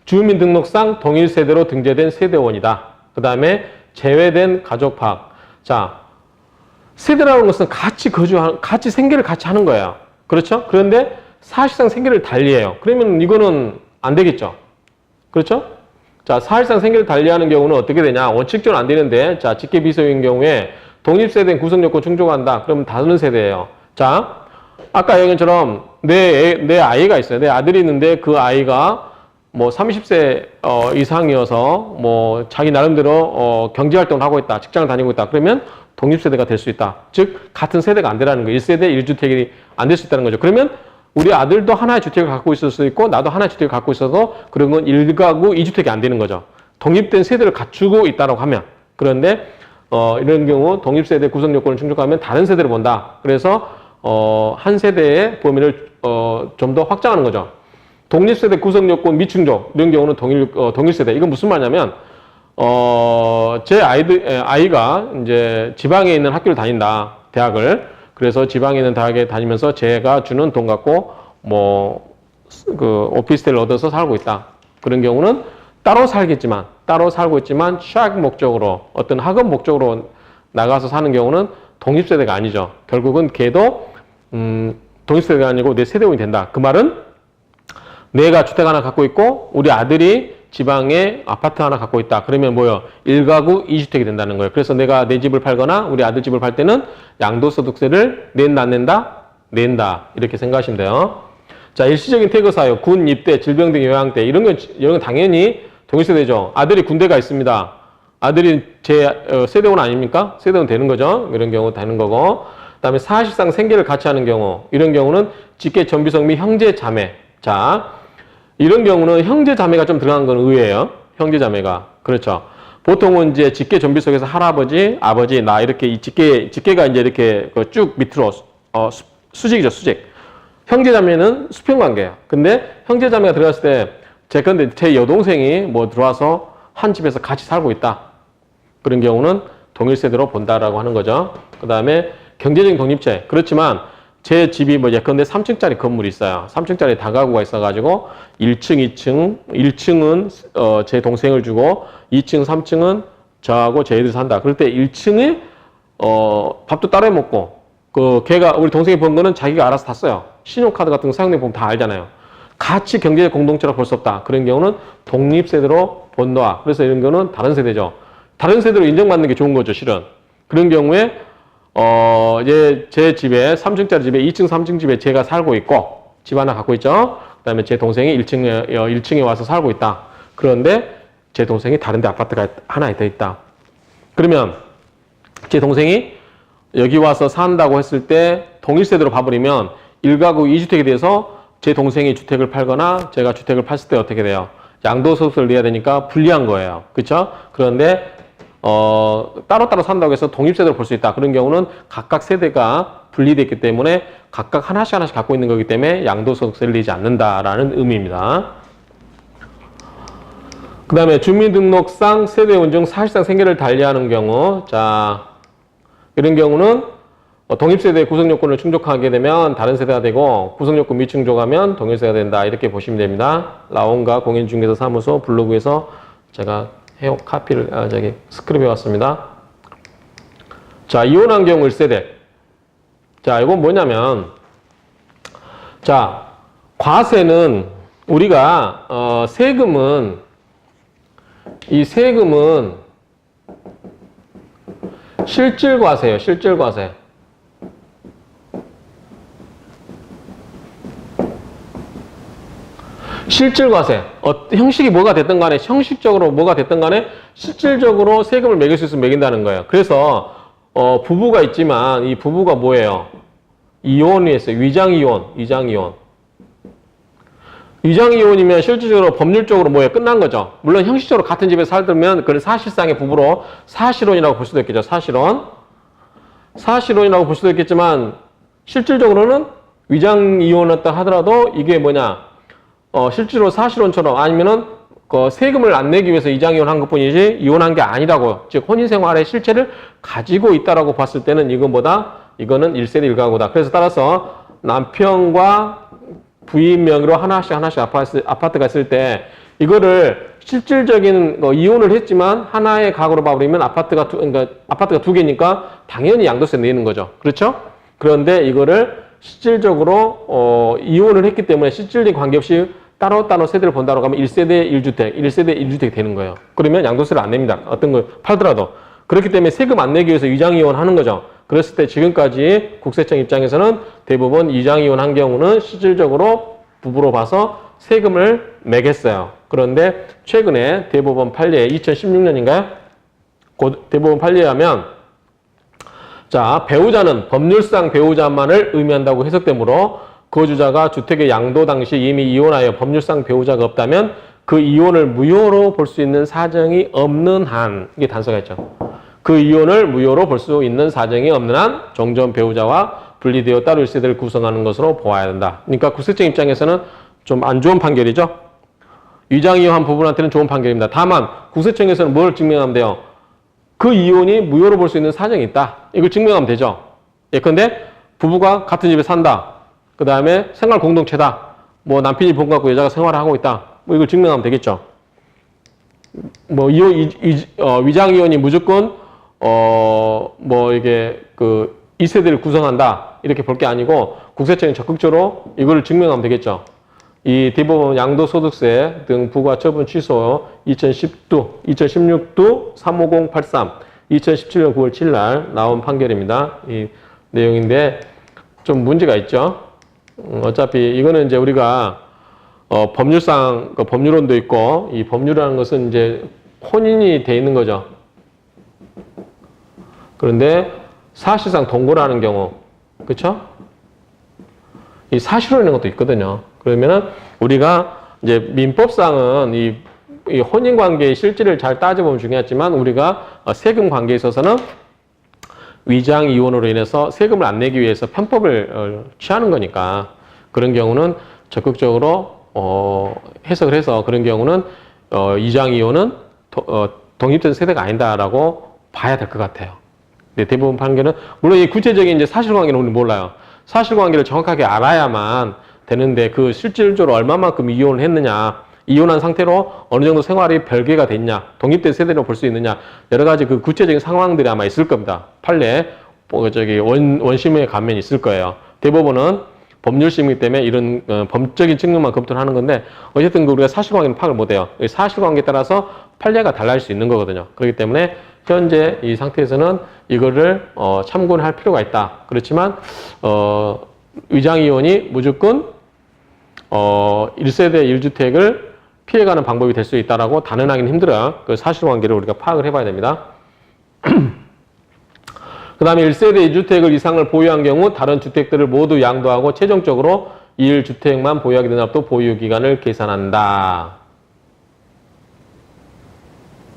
주민등록상 동일 세대로 등재된 세대원이다. 그 다음에 제외된 가족 파악. 자, 세대라는 것은 같이 생계를 같이 하는 거예요. 그렇죠? 그런데 사실상 생계를 달리해요. 그러면 이거는 안 되겠죠. 그렇죠? 자, 사실상 생계를 달리하는 경우는 어떻게 되냐? 원칙적으로 안 되는데, 자, 직계비속인 경우에 독립세대인 구성요건 충족한다. 그러면 다른 세대예요. 자, 아까 얘기한 것처럼 내 아이가 있어요. 내 아들이 있는데 그 아이가 뭐 30세 이상이어서 뭐 자기 나름대로 경제활동을 하고 있다. 직장을 다니고 있다. 그러면 독립세대가 될 수 있다. 즉 같은 세대가 안 되라는 거예요. 1세대 1주택이 안 될 수 있다는 거죠. 그러면 우리 아들도 하나의 주택을 갖고 있을 수 있고 나도 하나의 주택을 갖고 있어도 그런 건 1가구 2주택이 안 되는 거죠. 독립된 세대를 갖추고 있다고 하면. 그런데 이런 경우 독립세대 구성요건을 충족하면 다른 세대를 본다. 그래서 한 세대의 범위를 좀 더 확장하는 거죠. 독립세대 구성요건 미충족 이런 경우는 동일세대. 이건 무슨 말이냐면 제 아이가 이제 지방에 있는 학교를 다닌다. 대학을. 그래서 지방에 있는 대학에 다니면서 제가 주는 돈 갖고 그 오피스텔을 얻어서 살고 있다. 그런 경우는 따로 살고 있지만 취학 목적으로 어떤 학업 목적으로 나가서 사는 경우는 독립세대가 아니죠. 결국은 걔도 독립세대가 아니고 내 세대원이 된다. 그 말은 내가 주택 하나 갖고 있고 우리 아들이 지방에 아파트 하나 갖고 있다. 그러면 뭐요? 1가구 2주택이 된다는 거예요. 그래서 내가 내 집을 팔거나 우리 아들 집을 팔 때는 양도소득세를 낸다 안 낸다? 낸다. 이렇게 생각하시면 돼요. 자, 일시적인 태거 사유, 군 입대, 질병 등 요양대 이런 건 당연히 동일세대죠. 아들이 군대가 있습니다. 아들이 제 세대원 아닙니까? 세대원 되는 거죠. 이런 경우 되는 거고. 그다음에 사실상 생계를 같이 하는 경우, 이런 경우는 직계 전비속 및 형제 자매. 자, 이런 경우는 형제 자매가 좀 들어간 건 의외예요. 형제 자매가. 그렇죠. 보통은 이제 직계 전비속에서 할아버지, 아버지, 나 이렇게 이 직계가 이제 이렇게 쭉 밑으로 수직이죠, 수직. 형제 자매는 수평 관계예요. 근데 형제 자매가 들어갔을 때 제건데 제 여동생이 뭐 들어와서 한 집에서 같이 살고 있다. 그런 경우는 동일세대로 본다라고 하는 거죠. 그다음에 경제적인 독립체. 그렇지만 제 집이 뭐 예컨대 3층짜리 건물이 있어요. 3층짜리 다가구가 있어가지고 1층, 2층, 1층은 제 동생을 주고 2층, 3층은 저하고 제 애들 산다. 그럴 때 1층에 밥도 따로 해 먹고 걔가 우리 동생이 번 거는 자기가 알아서 다 써요. 신용카드 같은 거 사용내 보면 다 알잖아요. 같이 경제적 공동체로 볼 수 없다. 그런 경우는 독립세대로 본다. 그래서 이런 경우는 다른 세대죠. 다른 세대로 인정받는 게 좋은 거죠, 실은. 그런 경우에 이제 제 집에 3층짜리 집에 2층, 3층 집에 제가 살고 있고 집 하나 갖고 있죠. 그다음에 제 동생이 1층에 와서 살고 있다. 그런데 제 동생이 다른 데 아파트가 하나 더 있다. 그러면 제 동생이 여기 와서 산다고 했을 때 동일세대로 봐버리면 1가구 2주택에 대해서 제 동생이 주택을 팔거나 제가 주택을 팔을 때 어떻게 돼요? 양도소득세를 내야 되니까 불리한 거예요. 그렇죠? 그런데 따로따로 산다고 해서 독립세대로 볼 수 있다. 그런 경우는 각각 세대가 분리되어 있기 때문에 각각 하나씩 갖고 있는 거기 때문에 양도소득세를 내지 않는다라는 의미입니다. 그 다음에 주민등록상 세대원 중 사실상 생계를 달리하는 경우, 자, 이런 경우는 독립세대의 구성요건을 충족하게 되면 다른 세대가 되고 구성요건 미충족하면 동일세가 된다. 이렇게 보시면 됩니다. 라온과 공인중개사 사무소 블로그에서 제가 카피를 스크립해 왔습니다. 자, 이혼한 경우 1세대. 자, 이건 뭐냐면 자, 과세는 우리가 세금은 이 세금은 실질과세예요. 실질과세. 실질과세. 형식이 뭐가 됐든 간에 형식적으로 뭐가 됐든 간에 실질적으로 세금을 매길 수 있으면 매긴다는 거예요. 그래서 부부가 있지만 이 부부가 뭐예요? 이혼이 했어요. 위장이혼. 위장이혼이면 실질적으로 법률적으로 뭐예요? 끝난 거죠. 물론 형식적으로 같은 집에 살면 그건 사실상의 부부로 사실혼이라고 볼 수도 있겠죠. 사실혼이라고 볼 수도 있겠지만 실질적으로는 위장이혼했다 하더라도 이게 뭐냐? 실제로 사실혼처럼 아니면은 세금을 안 내기 위해서 위장이혼한 것뿐이지 이혼한 게 아니라고, 즉 혼인생활의 실체를 가지고 있다라고 봤을 때는 이거는 1세대 1가구다. 그래서 따라서 남편과 부인 명의로 하나씩 아파트가 있을 때 이거를 실질적인 이혼을 했지만 하나의 가구로 봐버리면 아파트가 두 개니까 당연히 양도세 내는 거죠. 그렇죠? 그런데 이거를 실질적으로 이혼을 했기 때문에 실질적인 관계없이 따로따로 세대를 본다고 하면 1세대 1주택이 되는 거예요. 그러면 양도세를 안 냅니다. 어떤 걸 팔더라도. 그렇기 때문에 세금 안 내기 위해서 위장이혼 하는 거죠. 그랬을 때 지금까지 국세청 입장에서는 대부분 위장이혼 한 경우는 실질적으로 부부로 봐서 세금을 매겼어요. 그런데 최근에 대법원 판례 2016년인가요? 대법원 판례에 하면 자, 배우자는 법률상 배우자만을 의미한다고 해석되므로 거주자가 주택의 양도 당시 이미 이혼하여 법률상 배우자가 없다면 그 이혼을 무효로 볼 수 있는 사정이 없는 한, 이게 단서가 있죠. 그 이혼을 무효로 볼 수 있는 사정이 없는 한 종전 배우자와 분리되어 따로 1세대를 구성하는 것으로 보아야 된다. 그러니까 국세청 입장에서는 좀 안 좋은 판결이죠. 위장이혼한 부분한테는 좋은 판결입니다. 다만 국세청에서는 뭘 증명하면 돼요? 그 이혼이 무효로 볼 수 있는 사정이 있다. 이걸 증명하면 되죠. 예컨대 부부가 같은 집에 산다. 그 다음에 생활 공동체다. 뭐 남편이 본 것 같고 여자가 생활을 하고 있다. 뭐 이걸 증명하면 되겠죠. 뭐 위장이혼이 무조건 뭐 이게 2세대를 구성한다. 이렇게 볼 게 아니고 국세청이 적극적으로 이거를 증명하면 되겠죠. 이 대법원 양도소득세 등 부과 처분 취소 2016도 35083 2017년 9월 7일 날 나온 판결입니다. 이 내용인데 좀 문제가 있죠. 어차피 이거는 이제 우리가 법률상 법률론도 있고 이 법률이라는 것은 이제 혼인이 돼 있는 거죠. 그런데 사실상 동거라는 경우, 그렇죠? 이 사실로 있는 것도 있거든요. 그러면은 우리가 이제 민법상은 이 혼인 관계의 실질을 잘 따져보면 중요하지만 우리가 세금 관계에 있어서는 위장 이혼으로 인해서 세금을 안 내기 위해서 편법을 취하는 거니까 그런 경우는 적극적으로 해석을 해서 그런 경우는 위장 이혼은 독립된 세대가 아니다라고 봐야 될 것 같아요. 근데 대부분 판결은 물론 이 구체적인 이제 사실관계는 우리는 몰라요. 사실관계를 정확하게 알아야만 되는데 그 실질적으로 얼마만큼 이혼을 했느냐, 이혼한 상태로 어느 정도 생활이 별개가 됐냐, 독립된 세대로 볼 수 있느냐 여러 가지 그 구체적인 상황들이 아마 있을 겁니다. 판례 원심의 감면이 있을 거예요. 대부분은 법률심이기 때문에 이런 법적인 측면만 검토를 하는 건데 어쨌든 우리가 사실관계는 파악을 못해요. 사실관계에 따라서 판례가 달라질 수 있는 거거든요. 그렇기 때문에 현재 이 상태에서는 이거를 참고를 할 필요가 있다. 그렇지만 위장이혼이 무조건 1세대 1주택을 피해가는 방법이 될 수 있다라고 단언하기는 힘들어요. 그 사실관계를 우리가 파악을 해봐야 됩니다. 그 다음에 1세대 2주택을 이상을 보유한 경우 다른 주택들을 모두 양도하고 최종적으로 1주택만 보유하게 되는 또 보유기간을 계산한다.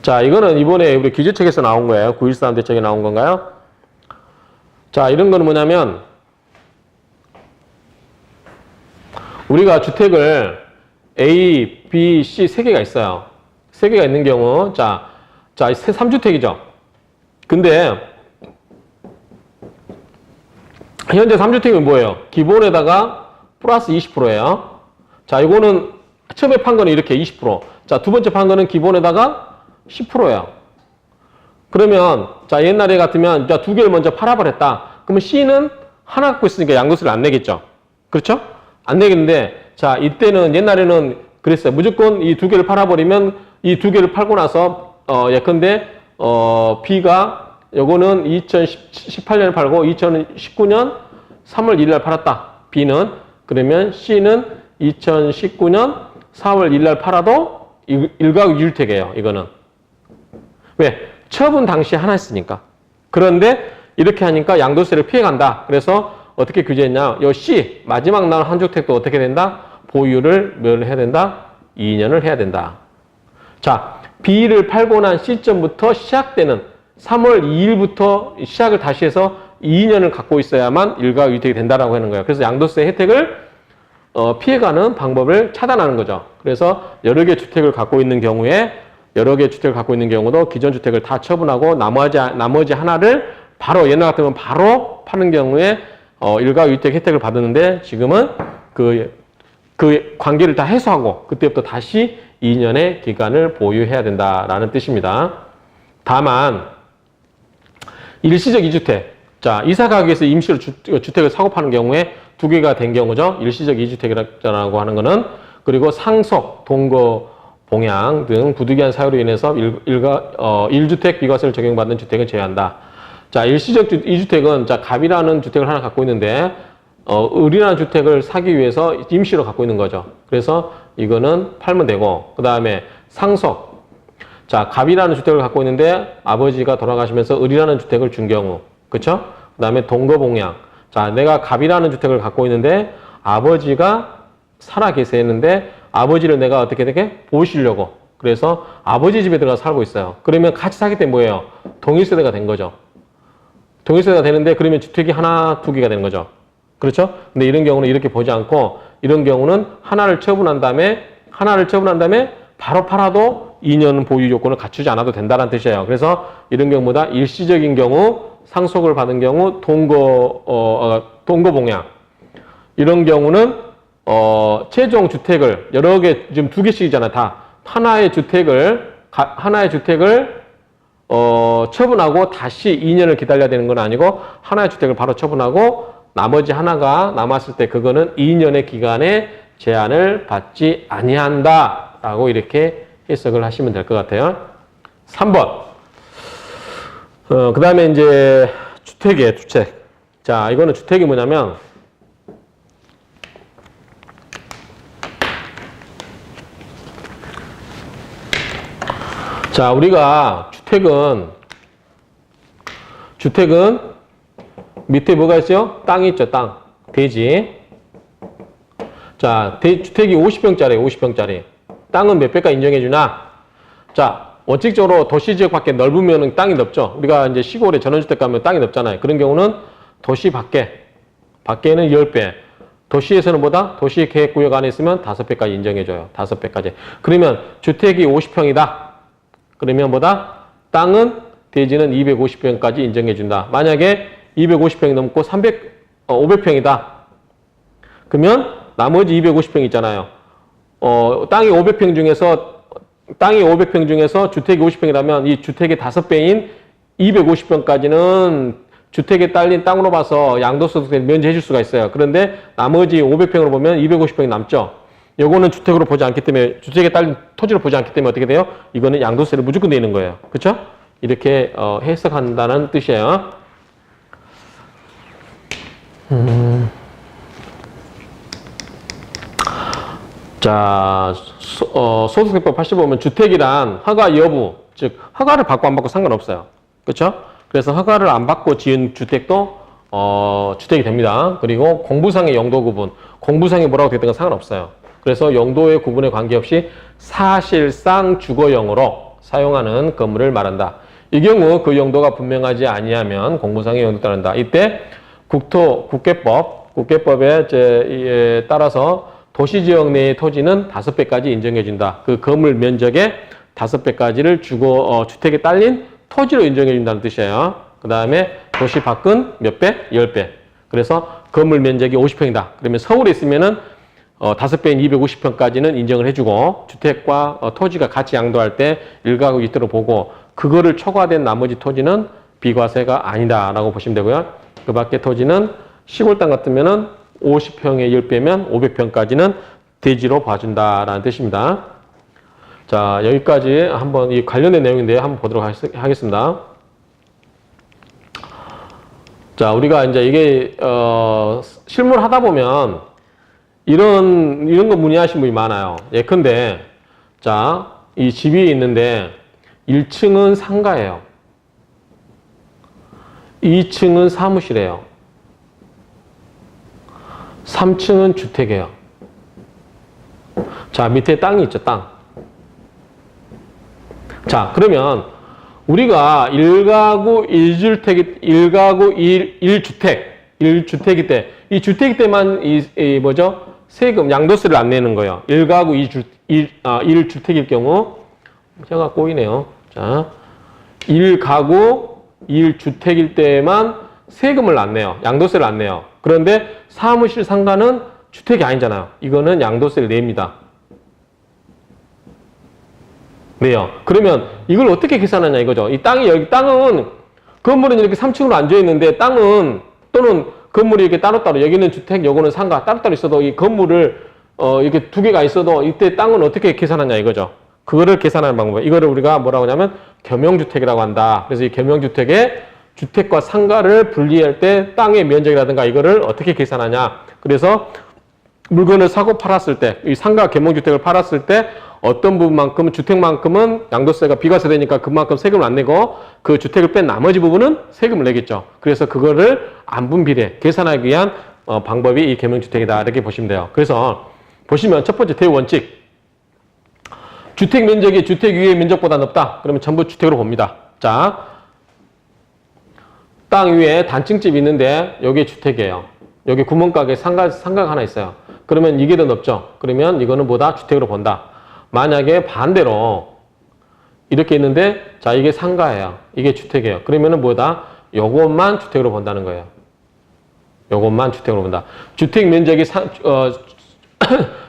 자, 이거는 이번에 우리 규제책에서 나온 거예요. 9.13 대책에 나온 건가요? 자, 이런 거는 뭐냐면 우리가 주택을 A, B, C 3개가 있어요. 3개가 있는 경우 자 3주택이죠. 근데 현재 3주택은 뭐예요? 기본에다가 플러스 20%예요. 자, 이거는 처음에 판 거는 이렇게 20%. 자, 두 번째 판 거는 기본에다가 10%예요. 그러면 자, 옛날에 같으면 자, 2개를 먼저 팔아버렸다. 그러면 C는 하나 갖고 있으니까 양도세를 안 내겠죠. 그렇죠? 안 내겠는데 자, 이때는 옛날에는 그랬어요. 무조건 이 2개를 팔아버리면 이 2개를 팔고 나서 예컨대 B가 요거는 2018년에 팔고 2019년 3월 1일 날 팔았다. B는. 그러면 C는 2019년 4월 1일 날 팔아도 일가구 2주택이에요. 이거는. 왜? 처분 당시에 하나 했으니까. 그런데 이렇게 하니까 양도세를 피해간다. 그래서 어떻게 규제했냐? 요 C 마지막 날 한 주택도 어떻게 된다? 보유를 뭘 해야 된다? 2년을 해야 된다. 자, B를 팔고 난 시점부터 시작되는 3월 2일부터 시작을 다시 해서 2년을 갖고 있어야만 일가구 주택이 된다라고 하는 거예요. 그래서 양도세 혜택을 피해가는 방법을 차단하는 거죠. 그래서 여러 개 주택을 갖고 있는 경우에 여러 개 주택을 갖고 있는 경우도 기존 주택을 다 처분하고 나머지 하나를 바로 옛날 같으면 바로 파는 경우에 일가구 주택 혜택을 받았는데 지금은 그 관계를 다 해소하고 그때부터 다시 2년의 기간을 보유해야 된다라는 뜻입니다. 다만 일시적 2주택. 자, 이사 가기 위해서 임시로 주택을 사고 파는 경우에 2개가 된 경우죠. 일시적 2주택이라고 하는 거는. 그리고 상속, 동거, 봉양 등 부득이한 사유로 인해서 1주택 비과세를 적용받는 주택은 제외한다. 자, 일시적 2주택은 자, 갑이라는 주택을 하나 갖고 있는데 을이라는 주택을 사기 위해서 임시로 갖고 있는 거죠. 그래서 이거는 팔면 되고 그 다음에 상속. 자, 갑이라는 주택을 갖고 있는데 아버지가 돌아가시면서 을이라는 주택을 준 경우, 그쵸? 그 다음에 동거봉양. 자, 내가 갑이라는 주택을 갖고 있는데 아버지가 살아 계시는데 아버지를 내가 어떻게 되게 보시려고. 그래서 아버지 집에 들어가 살고 있어요. 그러면 같이 사기 때문에 뭐예요? 동일세대가 된 거죠. 동일세대가 되는데 그러면 주택이 하나, 2개가 되는 거죠. 그렇죠? 근데 이런 경우는 이렇게 보지 않고 이런 경우는 하나를 처분한 다음에 바로 팔아도 2년 보유 요건을 갖추지 않아도 된다는 뜻이에요. 그래서 이런 경우보다 일시적인 경우, 상속을 받은 경우, 동거봉양. 이런 경우는, 최종 주택을, 여러 개, 지금 2개씩이잖아, 다. 하나의 주택을, 처분하고 다시 2년을 기다려야 되는 건 아니고, 하나의 주택을 바로 처분하고, 나머지 하나가 남았을 때 그거는 2년의 기간에 제한을 받지 아니한다라고 이렇게 해석을 하시면 될 것 같아요. 3번. 그 다음에 이제 주택이에요, 주택. 자, 이거는 주택이 뭐냐면, 자, 우리가 주택은 밑에 뭐가 있어요? 땅이 있죠, 땅. 대지. 자, 주택이 50평짜리예요, 50평짜리. 땅은 몇 배가 인정해주나? 자, 원칙적으로 도시 지역 밖에 넓으면 땅이 넓죠. 우리가 이제 시골에 전원주택 가면 땅이 넓잖아요. 그런 경우는 도시 밖에는 10배. 도시에서는 뭐다? 도시 계획구역 안에 있으면 5배까지 인정해줘요. 5배까지. 그러면 주택이 50평이다. 그러면 뭐다? 땅은, 대지는 250평까지 인정해준다. 만약에 250평이 넘고 500평이다. 그러면 나머지 250평 있잖아요. 땅이 500평 중에서 주택이 50평이라면 이 주택의 5배인 250평까지는 주택에 딸린 땅으로 봐서 양도소득세 면제해 줄 수가 있어요. 그런데 나머지 500평으로 보면 250평이 남죠. 요거는 주택으로 보지 않기 때문에, 주택에 딸린 토지로 보지 않기 때문에 어떻게 돼요? 이거는 양도세를 무조건 내는 거예요. 그렇죠? 이렇게 해석한다는 뜻이에요. 자, 소득세법 85면 주택이란 허가 여부, 즉 허가를 받고 안 받고 상관없어요. 그렇죠? 그래서 허가를 안 받고 지은 주택도 주택이 됩니다. 그리고 공부상의 용도 구분, 공부상이 뭐라고 되든 상관없어요. 그래서 용도의 구분에 관계없이 사실상 주거용으로 사용하는 건물을 말한다. 이 경우 그 용도가 분명하지 아니하면 공부상의 용도에 따른다. 이때 국계법에 따라서 도시지역 내의 토지는 5배까지 인정해준다. 그 건물 면적의 5배까지를 주택에 딸린 토지로 인정해준다는 뜻이에요. 그 다음에 도시 밖은 몇 배? 10배. 그래서 건물 면적이 50평이다. 그러면 서울에 있으면은 5배인 250평까지는 인정을 해주고, 주택과 토지가 같이 양도할 때 1가구 1대로 보고, 그거를 초과된 나머지 토지는 비과세가 아니다라고 보시면 되고요. 그 밖에 토지는 시골 땅 같으면은 50평에 10배면 500평까지는 대지로 봐준다라는 뜻입니다. 자, 여기까지 한번 이 관련된 내용인데 한번 보도록 하겠습니다. 자, 우리가 이제 이게 실무를 하다 보면 이런 거 문의하신 분이 많아요. 예컨대 자, 이 집이 있는데 1층은 상가예요. 2층은 사무실이에요. 3층은 주택이에요. 자, 밑에 땅이 있죠, 땅. 자, 그러면 우리가 1가구 1주택이 때, 이 주택이 때만 세금, 양도세를 안 내는 거예요. 1가구 1주택일 경우, 제가 꼬이네요. 자, 1가구 1주택일 때만 세금을 안 내요. 양도세를 안 내요. 그런데 사무실 상가는 주택이 아니잖아요. 이거는 양도세를 냅니다. 네요. 그러면 이걸 어떻게 계산하냐 이거죠. 땅은 건물은 이렇게 3층으로 앉아 있는데 땅은 또는 건물이 이렇게 따로따로, 여기는 주택, 요거는 상가 따로따로 있어도 이 건물을 이렇게 두 개가 있어도 이때 땅은 어떻게 계산하냐 이거죠. 그거를 계산하는 방법. 이거를 우리가 뭐라고 하냐면 겸용주택이라고 한다. 그래서 이 겸용주택에 주택과 상가를 분리할 때 땅의 면적이라든가 이거를 어떻게 계산하냐. 그래서 물건을 사고 팔았을 때, 이 상가 겸용주택을 팔았을 때 어떤 부분만큼은, 주택만큼은 양도세가 비과세되니까 그만큼 세금을 안 내고 그 주택을 뺀 나머지 부분은 세금을 내겠죠. 그래서 그거를 안분비례 계산하기 위한 방법이 이 겸용주택이다 이렇게 보시면 돼요. 그래서 보시면 첫 번째 대원칙, 주택 면적이 주택 위의 면적보다 넓다. 그러면 전부 주택으로 봅니다. 자, 땅 위에 단층집이 있는데 여기 주택이에요. 여기 구멍가게 상가가 하나 있어요. 그러면 이게 더 넓죠. 그러면 이거는 뭐다? 주택으로 본다. 만약에 반대로 이렇게 있는데, 자, 이게 상가예요. 이게 주택이에요. 그러면은 뭐다? 요것만 주택으로 본다는 거예요. 요것만 주택으로 본다. 주택 면적이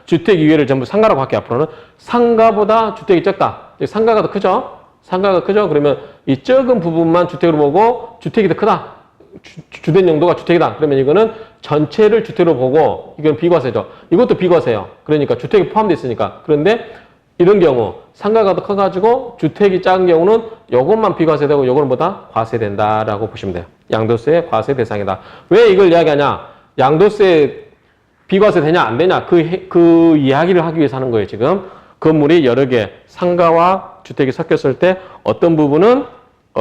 주택 이외를 전부 상가라고 할게요. 앞으로는 상가보다 주택이 적다. 상가가 더 크죠? 상가가 크죠? 그러면 이 적은 부분만 주택으로 보고 주택이 더 크다. 주된 용도가 주택이다. 그러면 이거는 전체를 주택으로 보고 이건 비과세죠. 이것도 비과세요. 그러니까 주택이 포함되어 있으니까. 그런데 이런 경우 상가가 더 커가지고 주택이 작은 경우는 이것만 비과세되고 이거는 뭐다? 과세된다라고 보시면 돼요. 양도세 과세 대상이다. 왜 이걸 이야기하냐? 양도세 비과세 되냐 안 되냐 그 이야기를 하기 위해서 하는 거예요. 지금 건물이 여러 개 상가와 주택이 섞였을 때 어떤 부분은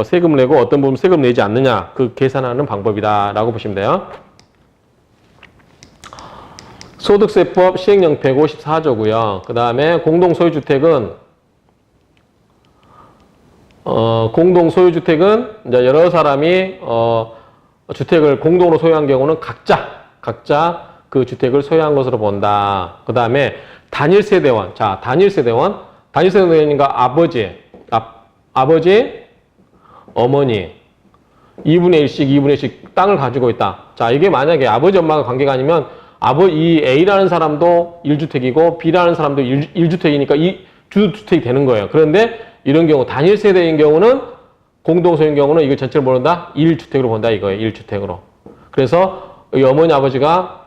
세금을 내고 어떤 부분은 세금을 내지 않느냐 그 계산하는 방법이다라고 보시면 돼요. 소득세법 시행령 154조고요. 그 다음에 공동소유주택은 이제 여러 사람이 주택을 공동으로 소유한 경우는 각자 그 주택을 소유한 것으로 본다. 그 다음에 단일세대원. 자, 단일세대원이니까 아버지, 어머니 2분의 1씩 2분의 1씩 땅을 가지고 있다. 자, 이게 만약에 아버지 엄마가 관계가 아니면 이 A라는 사람도 1주택이고 B라는 사람도 1주택이니까 이 주주택이 되는 거예요. 그런데 이런 경우 단일 세대인 경우는 공동소유인 경우는 이거 전체를 모른다? 1주택으로 본다 이거예요. 1주택으로. 그래서 이 어머니 아버지가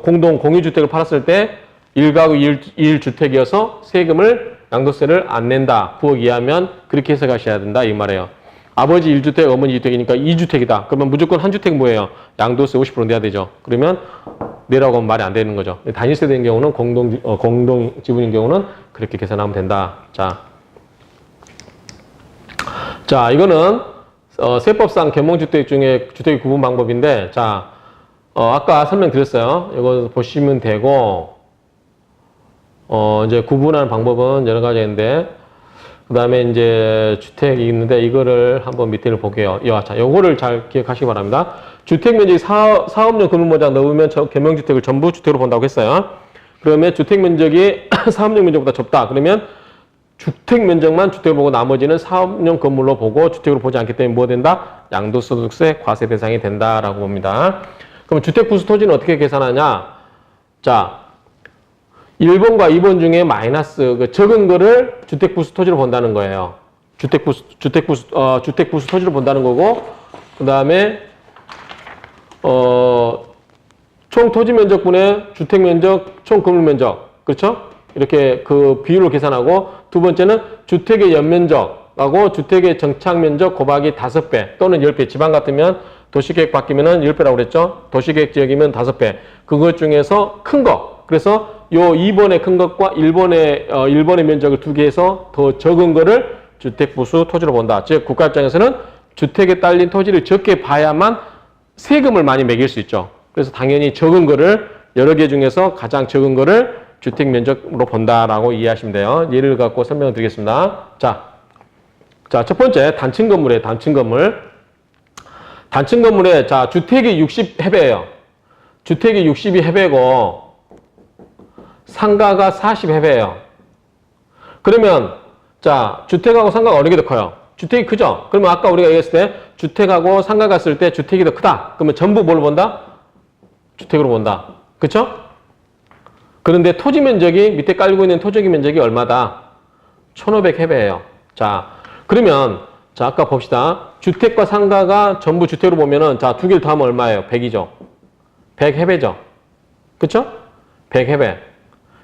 공유주택을 팔았을 때 1가구 1주택이어서 세금을 양도세를 안 낸다. 부억 이하면 그렇게 해석하셔야 된다 이 말이에요. 아버지 1주택, 어머니 2주택이니까 2주택이다. 그러면 무조건 한 주택 뭐예요? 양도세 50% 내야 되죠. 그러면 내라고 하면 말이 안 되는 거죠. 단일세대인 경우는 공동 지분인 경우는 그렇게 계산하면 된다. 자, 이거는 세법상 견봉주택 중에 주택의 구분 방법인데, 자, 아까 설명드렸어요. 이거 보시면 되고, 이제 구분하는 방법은 여러 가지인데, 그 다음에 이제 주택이 있는데, 이거를 한번 밑에를 볼게요. 자, 요거를 잘 기억하시기 바랍니다. 주택면적이 사업용 건물모자 넣으면 견봉주택을 전부 주택으로 본다고 했어요. 그러면 주택면적이 사업용 면적보다 적다. 그러면 주택면적만 주택을 보고 나머지는 사업용 건물로 보고 주택으로 보지 않기 때문에 뭐 된다? 양도소득세 과세 대상이 된다라고 봅니다. 그럼 주택부수 토지는 어떻게 계산하냐? 자, 1번과 2번 중에 마이너스 적은 거를 주택부수 토지로 본다는 거예요. 주택부수 토지로 본다는 거고, 그 다음에 총 토지 면적분의 주택 면적, 총 건물 면적, 그렇죠? 이렇게 그 비율로 계산하고, 두 번째는 주택의 연면적하고 주택의 정착 면적 곱하기 5배 또는 10배. 지방 같으면 도시계획 바뀌면은 10배라고 그랬죠? 도시계획 지역이면 5배. 그것 중에서 큰 거. 그래서 요 2번의 큰 것과 1번의 면적을 두 개에서 더 적은 거를 주택부수 토지로 본다. 즉, 국가 입장에서는 주택에 딸린 토지를 적게 봐야만 세금을 많이 매길 수 있죠. 그래서 당연히 적은 거를 여러 개 중에서 가장 적은 거를 주택 면적으로 본다라고 이해하시면 돼요. 예를 갖고 설명을 드리겠습니다. 자, 첫 번째 단층 건물이에요. 단층 건물에 자, 주택이 60해배예요. 주택이 62해배고 상가가 40해배예요. 그러면 자, 주택하고 상가가 어느 게 더 커요? 주택이 크죠? 그러면 아까 우리가 얘기했을 때 주택하고 상가 갔을 때 주택이 더 크다. 그러면 전부 뭘 본다? 주택으로 본다. 그쵸? 그런데 토지 면적이 밑에 깔고 있는 토지 면적이 얼마다? 1500해배예요. 자, 그러면 자, 아까 봅시다. 주택과 상가가 전부 주택으로 보면은 자, 두 개를 더하면 얼마예요? 100이죠. 100해배죠. 그쵸? 100해배.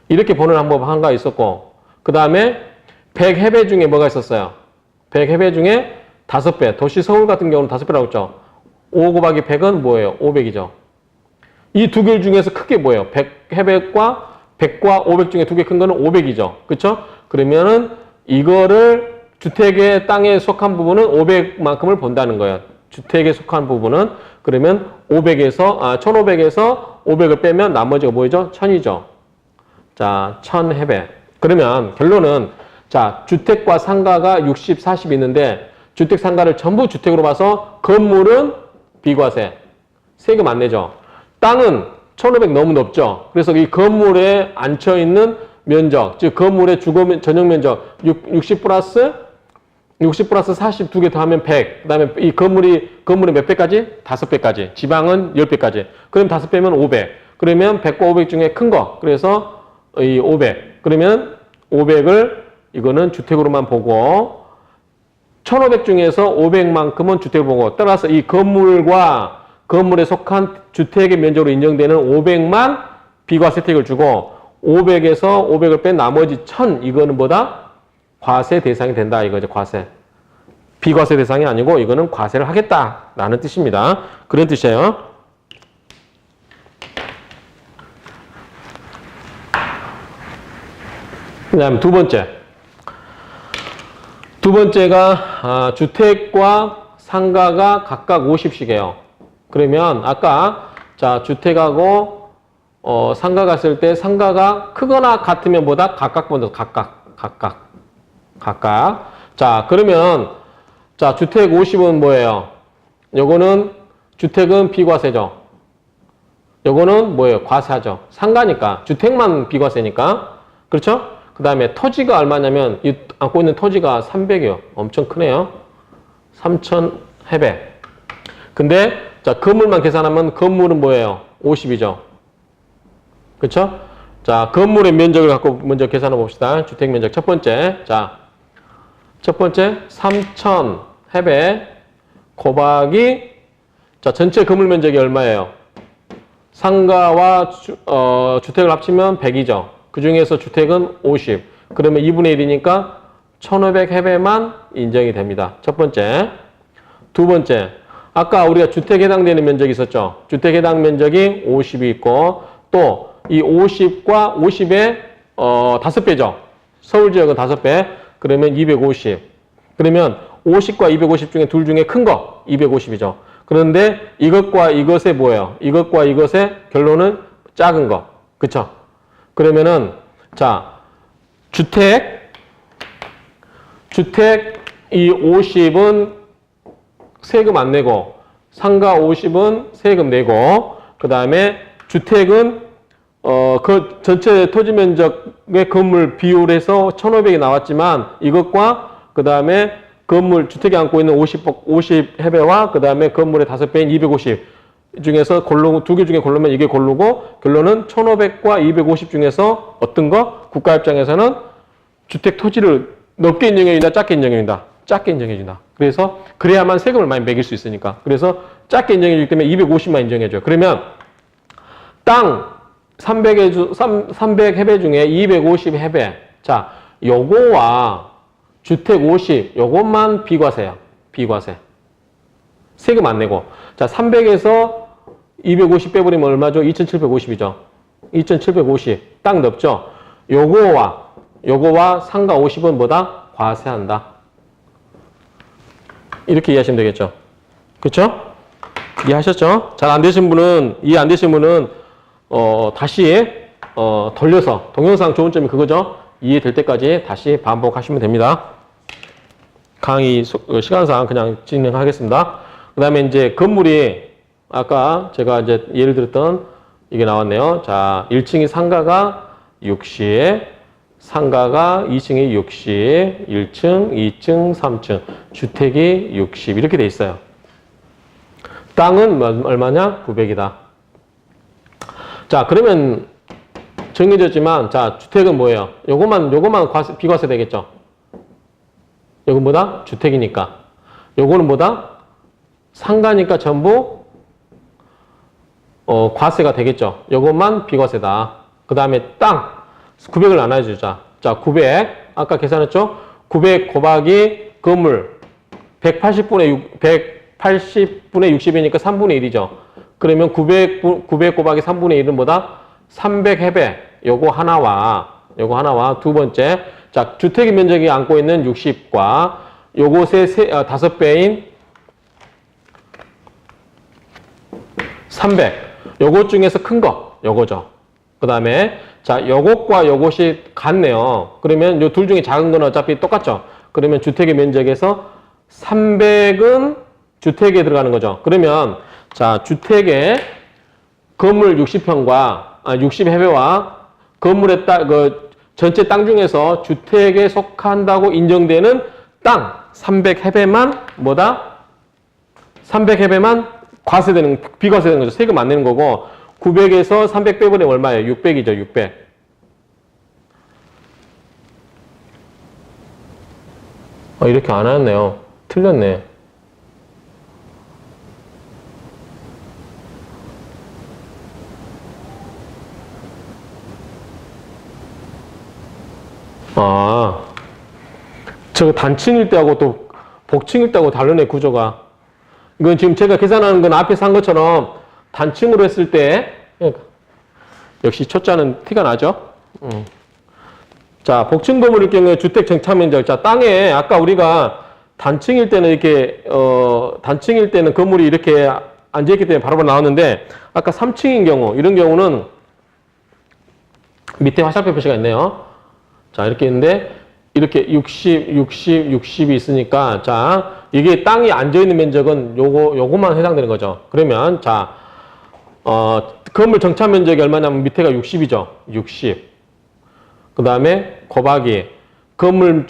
이렇게 보는 방법 한가 있었고, 그 다음에 100해배 중에 뭐가 있었어요? 100해배 중에 5배. 도시 서울 같은 경우는 5배라고 했죠. 5 곱하기 100은 뭐예요? 500이죠. 이 두 개 중에서 크게 뭐예요? 100과 500 중에 두 개 큰 거는 500이죠. 그쵸? 그러면은 이거를 주택의 땅에 속한 부분은 500만큼을 본다는 거예요. 주택에 속한 부분은. 그러면 1500에서 500을 빼면 나머지가 뭐죠? 1000이죠. 자, 1000해배. 그러면 결론은 자, 주택과 상가가 60, 40이 있는데 주택 상가를 전부 주택으로 봐서 건물은 비과세. 세금 안 내죠. 땅은 1500 너무 높죠. 그래서 이 건물에 앉혀있는 면적, 즉 건물의 주거 전용 면적 60 플러스 40 두 개 더하면 100. 그 다음에 이 건물이 몇 배까지? 5배까지. 지방은 10배까지. 그럼 5배면 500. 그러면 100과 500 중에 큰 거. 그래서 이 500. 그러면 500을 이거는 주택으로만 보고 1500 중에서 500만큼은 주택보고 따라서 이 건물과 건물에 속한 주택의 면적으로 인정되는 500만 비과세택을 주고 500에서 500을 뺀 나머지 1000 이거는 뭐다? 과세 대상이 된다 이거죠. 과세. 비과세 대상이 아니고 이거는 과세를 하겠다라는 뜻입니다. 그런 뜻이에요. 그 다음 두 번째가 주택과 상가가 각각 50씩이에요. 그러면 아까 자 주택하고 상가 갔을 때 상가가 크거나 같으면 뭐다? 각각 본다. 각각. 자 그러면 자 주택 50은 뭐예요? 요거는 주택은 비과세죠. 요거는 뭐예요? 과세하죠. 상가니까 주택만 비과세니까 그렇죠? 그 다음에 토지가 얼마냐면 이 안고 있는 토지가 300이요. 엄청 크네요. 3,000해배. 근데 자 건물만 계산하면 건물은 뭐예요? 50이죠. 그렇죠? 자 건물의 면적을 갖고 먼저 계산해 봅시다. 주택 면적 첫 번째. 자 첫 번째 3,000해배 곱하기 자 전체 건물 면적이 얼마예요? 상가와 주택을 합치면 100이죠. 그 중에서 주택은 50. 그러면 2분의 1이니까 1500해배만 인정이 됩니다. 첫 번째. 두 번째. 아까 우리가 주택에 해당되는 면적이 있었죠. 주택에 해당 면적이 50이 있고 또 이 50과 50의 5배죠. 서울 지역은 5배. 그러면 250. 그러면 50과 250 중에 둘 중에 큰 거 250이죠. 그런데 이것과 이것의 뭐예요? 이것과 이것의 결론은 작은 거. 그쵸? 그러면은 자 주택 이 50은 세금 안 내고 상가 50은 세금 내고 그 다음에 주택은 그 전체 토지 면적의 건물 비율에서 1500이 나왔지만 이것과 그 다음에 건물 주택이 안고 있는 50해배와 그 다음에 건물의 5배인 250 중에서 두 개 중에 고르면 이게 고르고 결론은 1500과 250 중에서 어떤 거? 국가 입장에서는 주택 토지를 넓게 인정해 준다, 작게 인정해 준다. 작게 인정해 준다. 그래서 그래야만 세금을 많이 매길 수 있으니까. 그래서 작게 인정해 주기 때문에 250만 인정해 줘요. 그러면 땅 300해배 중에 250해배. 자, 요거와 주택 50, 요것만 비과세야. 비과세. 세금 안 내고. 자, 300에서 250 빼버리면 얼마죠? 2750이죠. 2750. 딱 넓죠? 요거와 상가 50은 뭐다? 과세한다. 이렇게 이해하시면 되겠죠? 그쵸? 이해하셨죠? 잘 안 되신 분은, 이해 안 되신 분은, 다시, 돌려서, 동영상 좋은 점이 그거죠? 이해될 때까지 다시 반복하시면 됩니다. 강의 시간상 그냥 진행하겠습니다. 그 다음에 이제 건물이 아까 제가 이제 예를 들었던 이게 나왔네요. 자, 1층이 상가가 60, 상가가 2층이 60, 1층, 2층, 3층, 주택이 60 이렇게 돼 있어요. 땅은 얼마냐? 900이다. 자, 그러면 정해졌지만 자, 주택은 뭐예요? 요것만 비과세 되겠죠? 요건 뭐다? 주택이니까. 요거는 뭐다? 상가니까 전부 과세가 되겠죠. 요것만 비과세다. 그 다음에 땅 900을 나눠주자. 자, 900 아까 계산했죠? 900 곱하기 건물 180분의 60이니까 3분의 1이죠. 그러면 900 곱하기 3분의 1은 뭐다? 300해배. 요거 하나와 두 번째. 자, 주택의 면적이 안고 있는 60과 요것의 5배인 300. 요것 중에서 큰 거, 요거죠. 그 다음에, 자, 요것과 요것이 같네요. 그러면 요 둘 중에 작은 건 어차피 똑같죠. 그러면 주택의 면적에서 300은 주택에 들어가는 거죠. 그러면, 자, 주택의 건물 60평과, 60해배와 건물의 전체 땅 중에서 주택에 속한다고 인정되는 땅 300해배만 뭐다? 300해배만 비과세되는 거죠. 세금 안 내는 거고 900에서 300 빼버리면 얼마예요? 600이죠. 600. 이렇게 안 하였네요. 틀렸네. 아, 저거 단층일 때하고 또 복층일 때하고 다르네, 구조가. 이건 지금 제가 계산하는 건 앞에서 한 것처럼 단층으로 했을 때, 역시 초짜는 티가 나죠? 자, 복층 건물일 경우에 주택 정착 면적. 자, 땅에 아까 우리가 단층일 때는 이렇게, 단층일 때는 건물이 이렇게 앉아있기 때문에 바로바로 나왔는데, 아까 3층인 경우, 이런 경우는 밑에 화살표 표시가 있네요. 자, 이렇게 있는데, 이렇게 60이 있으니까, 자, 이게 땅이 앉아있는 면적은 요거만 해당되는 거죠. 그러면, 자, 건물 정착 면적이 얼마냐면 밑에가 60이죠. 60. 그 다음에 곱하기 건물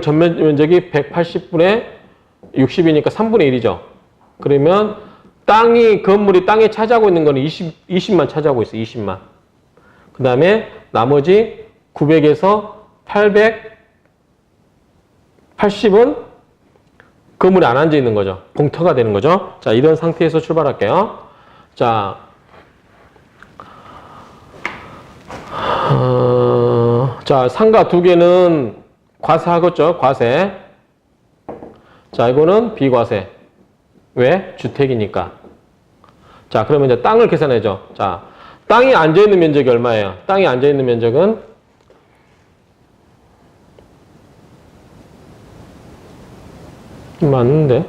전면 면적이 180분의 60이니까 3분의 1이죠. 그러면 건물이 땅에 차지하고 있는 거는 20만 차지하고 있어. 20만. 그 다음에 나머지 900에서 880은 건물이 안 앉아 있는 거죠. 공터가 되는 거죠. 자, 이런 상태에서 출발할게요. 자, 자, 상가 두 개는 과세하겠죠. 과세. 자, 이거는 비과세. 왜? 주택이니까. 자, 그러면 이제 땅을 계산해줘. 자, 땅이 앉아있는 면적이 얼마예요? 땅이 앉아있는 면적은 맞는데?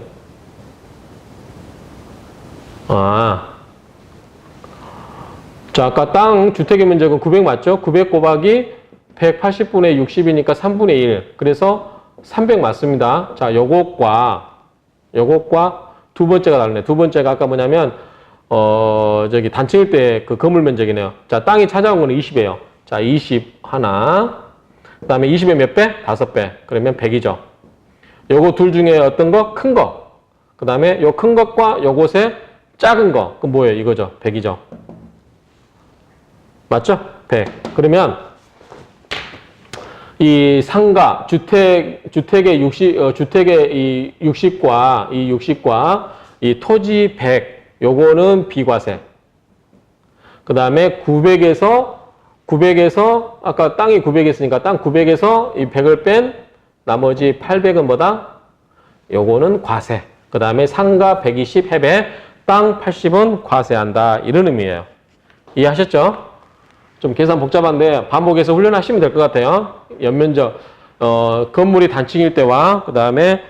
자, 아까 땅 주택의 면적은 900 맞죠? 900 곱하기 180분의 60이니까 3분의 1. 그래서 300 맞습니다. 자, 요것과 두 번째가 다르네. 두 번째가 아까 뭐냐면, 저기 단층일 때 그 건물 면적이네요. 자, 땅이 찾아온 거는 20이에요. 자, 20 하나. 그 다음에 20의 몇 배? 5배. 그러면 100이죠. 요거 둘 중에 어떤 거? 큰 거. 그 다음에 요 큰 것과 요것의 작은 거. 그럼 뭐예요? 이거죠. 100이죠. 맞죠? 100. 그러면 이 상가, 주택의 60과 이 토지 100, 요거는 비과세. 그 다음에 900에서 아까 땅이 900이었으니까 땅 900에서 이 100을 뺀 나머지 800은 뭐다? 요거는 과세. 그 다음에 상가 120 해배, 땅 80은 과세한다. 이런 의미예요. 이해하셨죠? 좀 계산 복잡한데 반복해서 훈련하시면 될 것 같아요. 연면적, 건물이 단층일 때와 그 다음에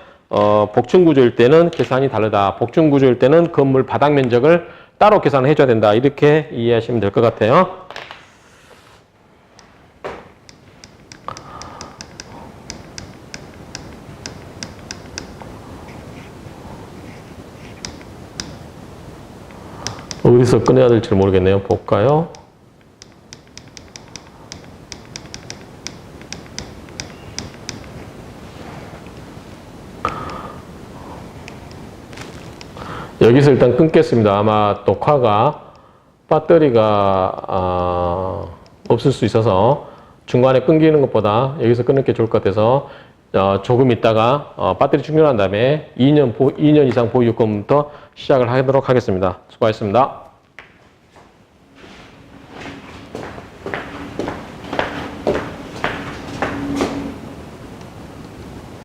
복층 구조일 때는 계산이 다르다. 복층 구조일 때는 건물 바닥 면적을 따로 계산해 줘야 된다. 이렇게 이해하시면 될 것 같아요. 어디서 꺼내야 될지 모르겠네요. 볼까요? 여기서 일단 끊겠습니다. 아마 녹화가 배터리가 없을 수 있어서 중간에 끊기는 것보다 여기서 끊는 게 좋을 것 같아서 조금 있다가 배터리 충전한 다음에 2년 이상 보유금부터 시작을 하도록 하겠습니다. 수고하셨습니다.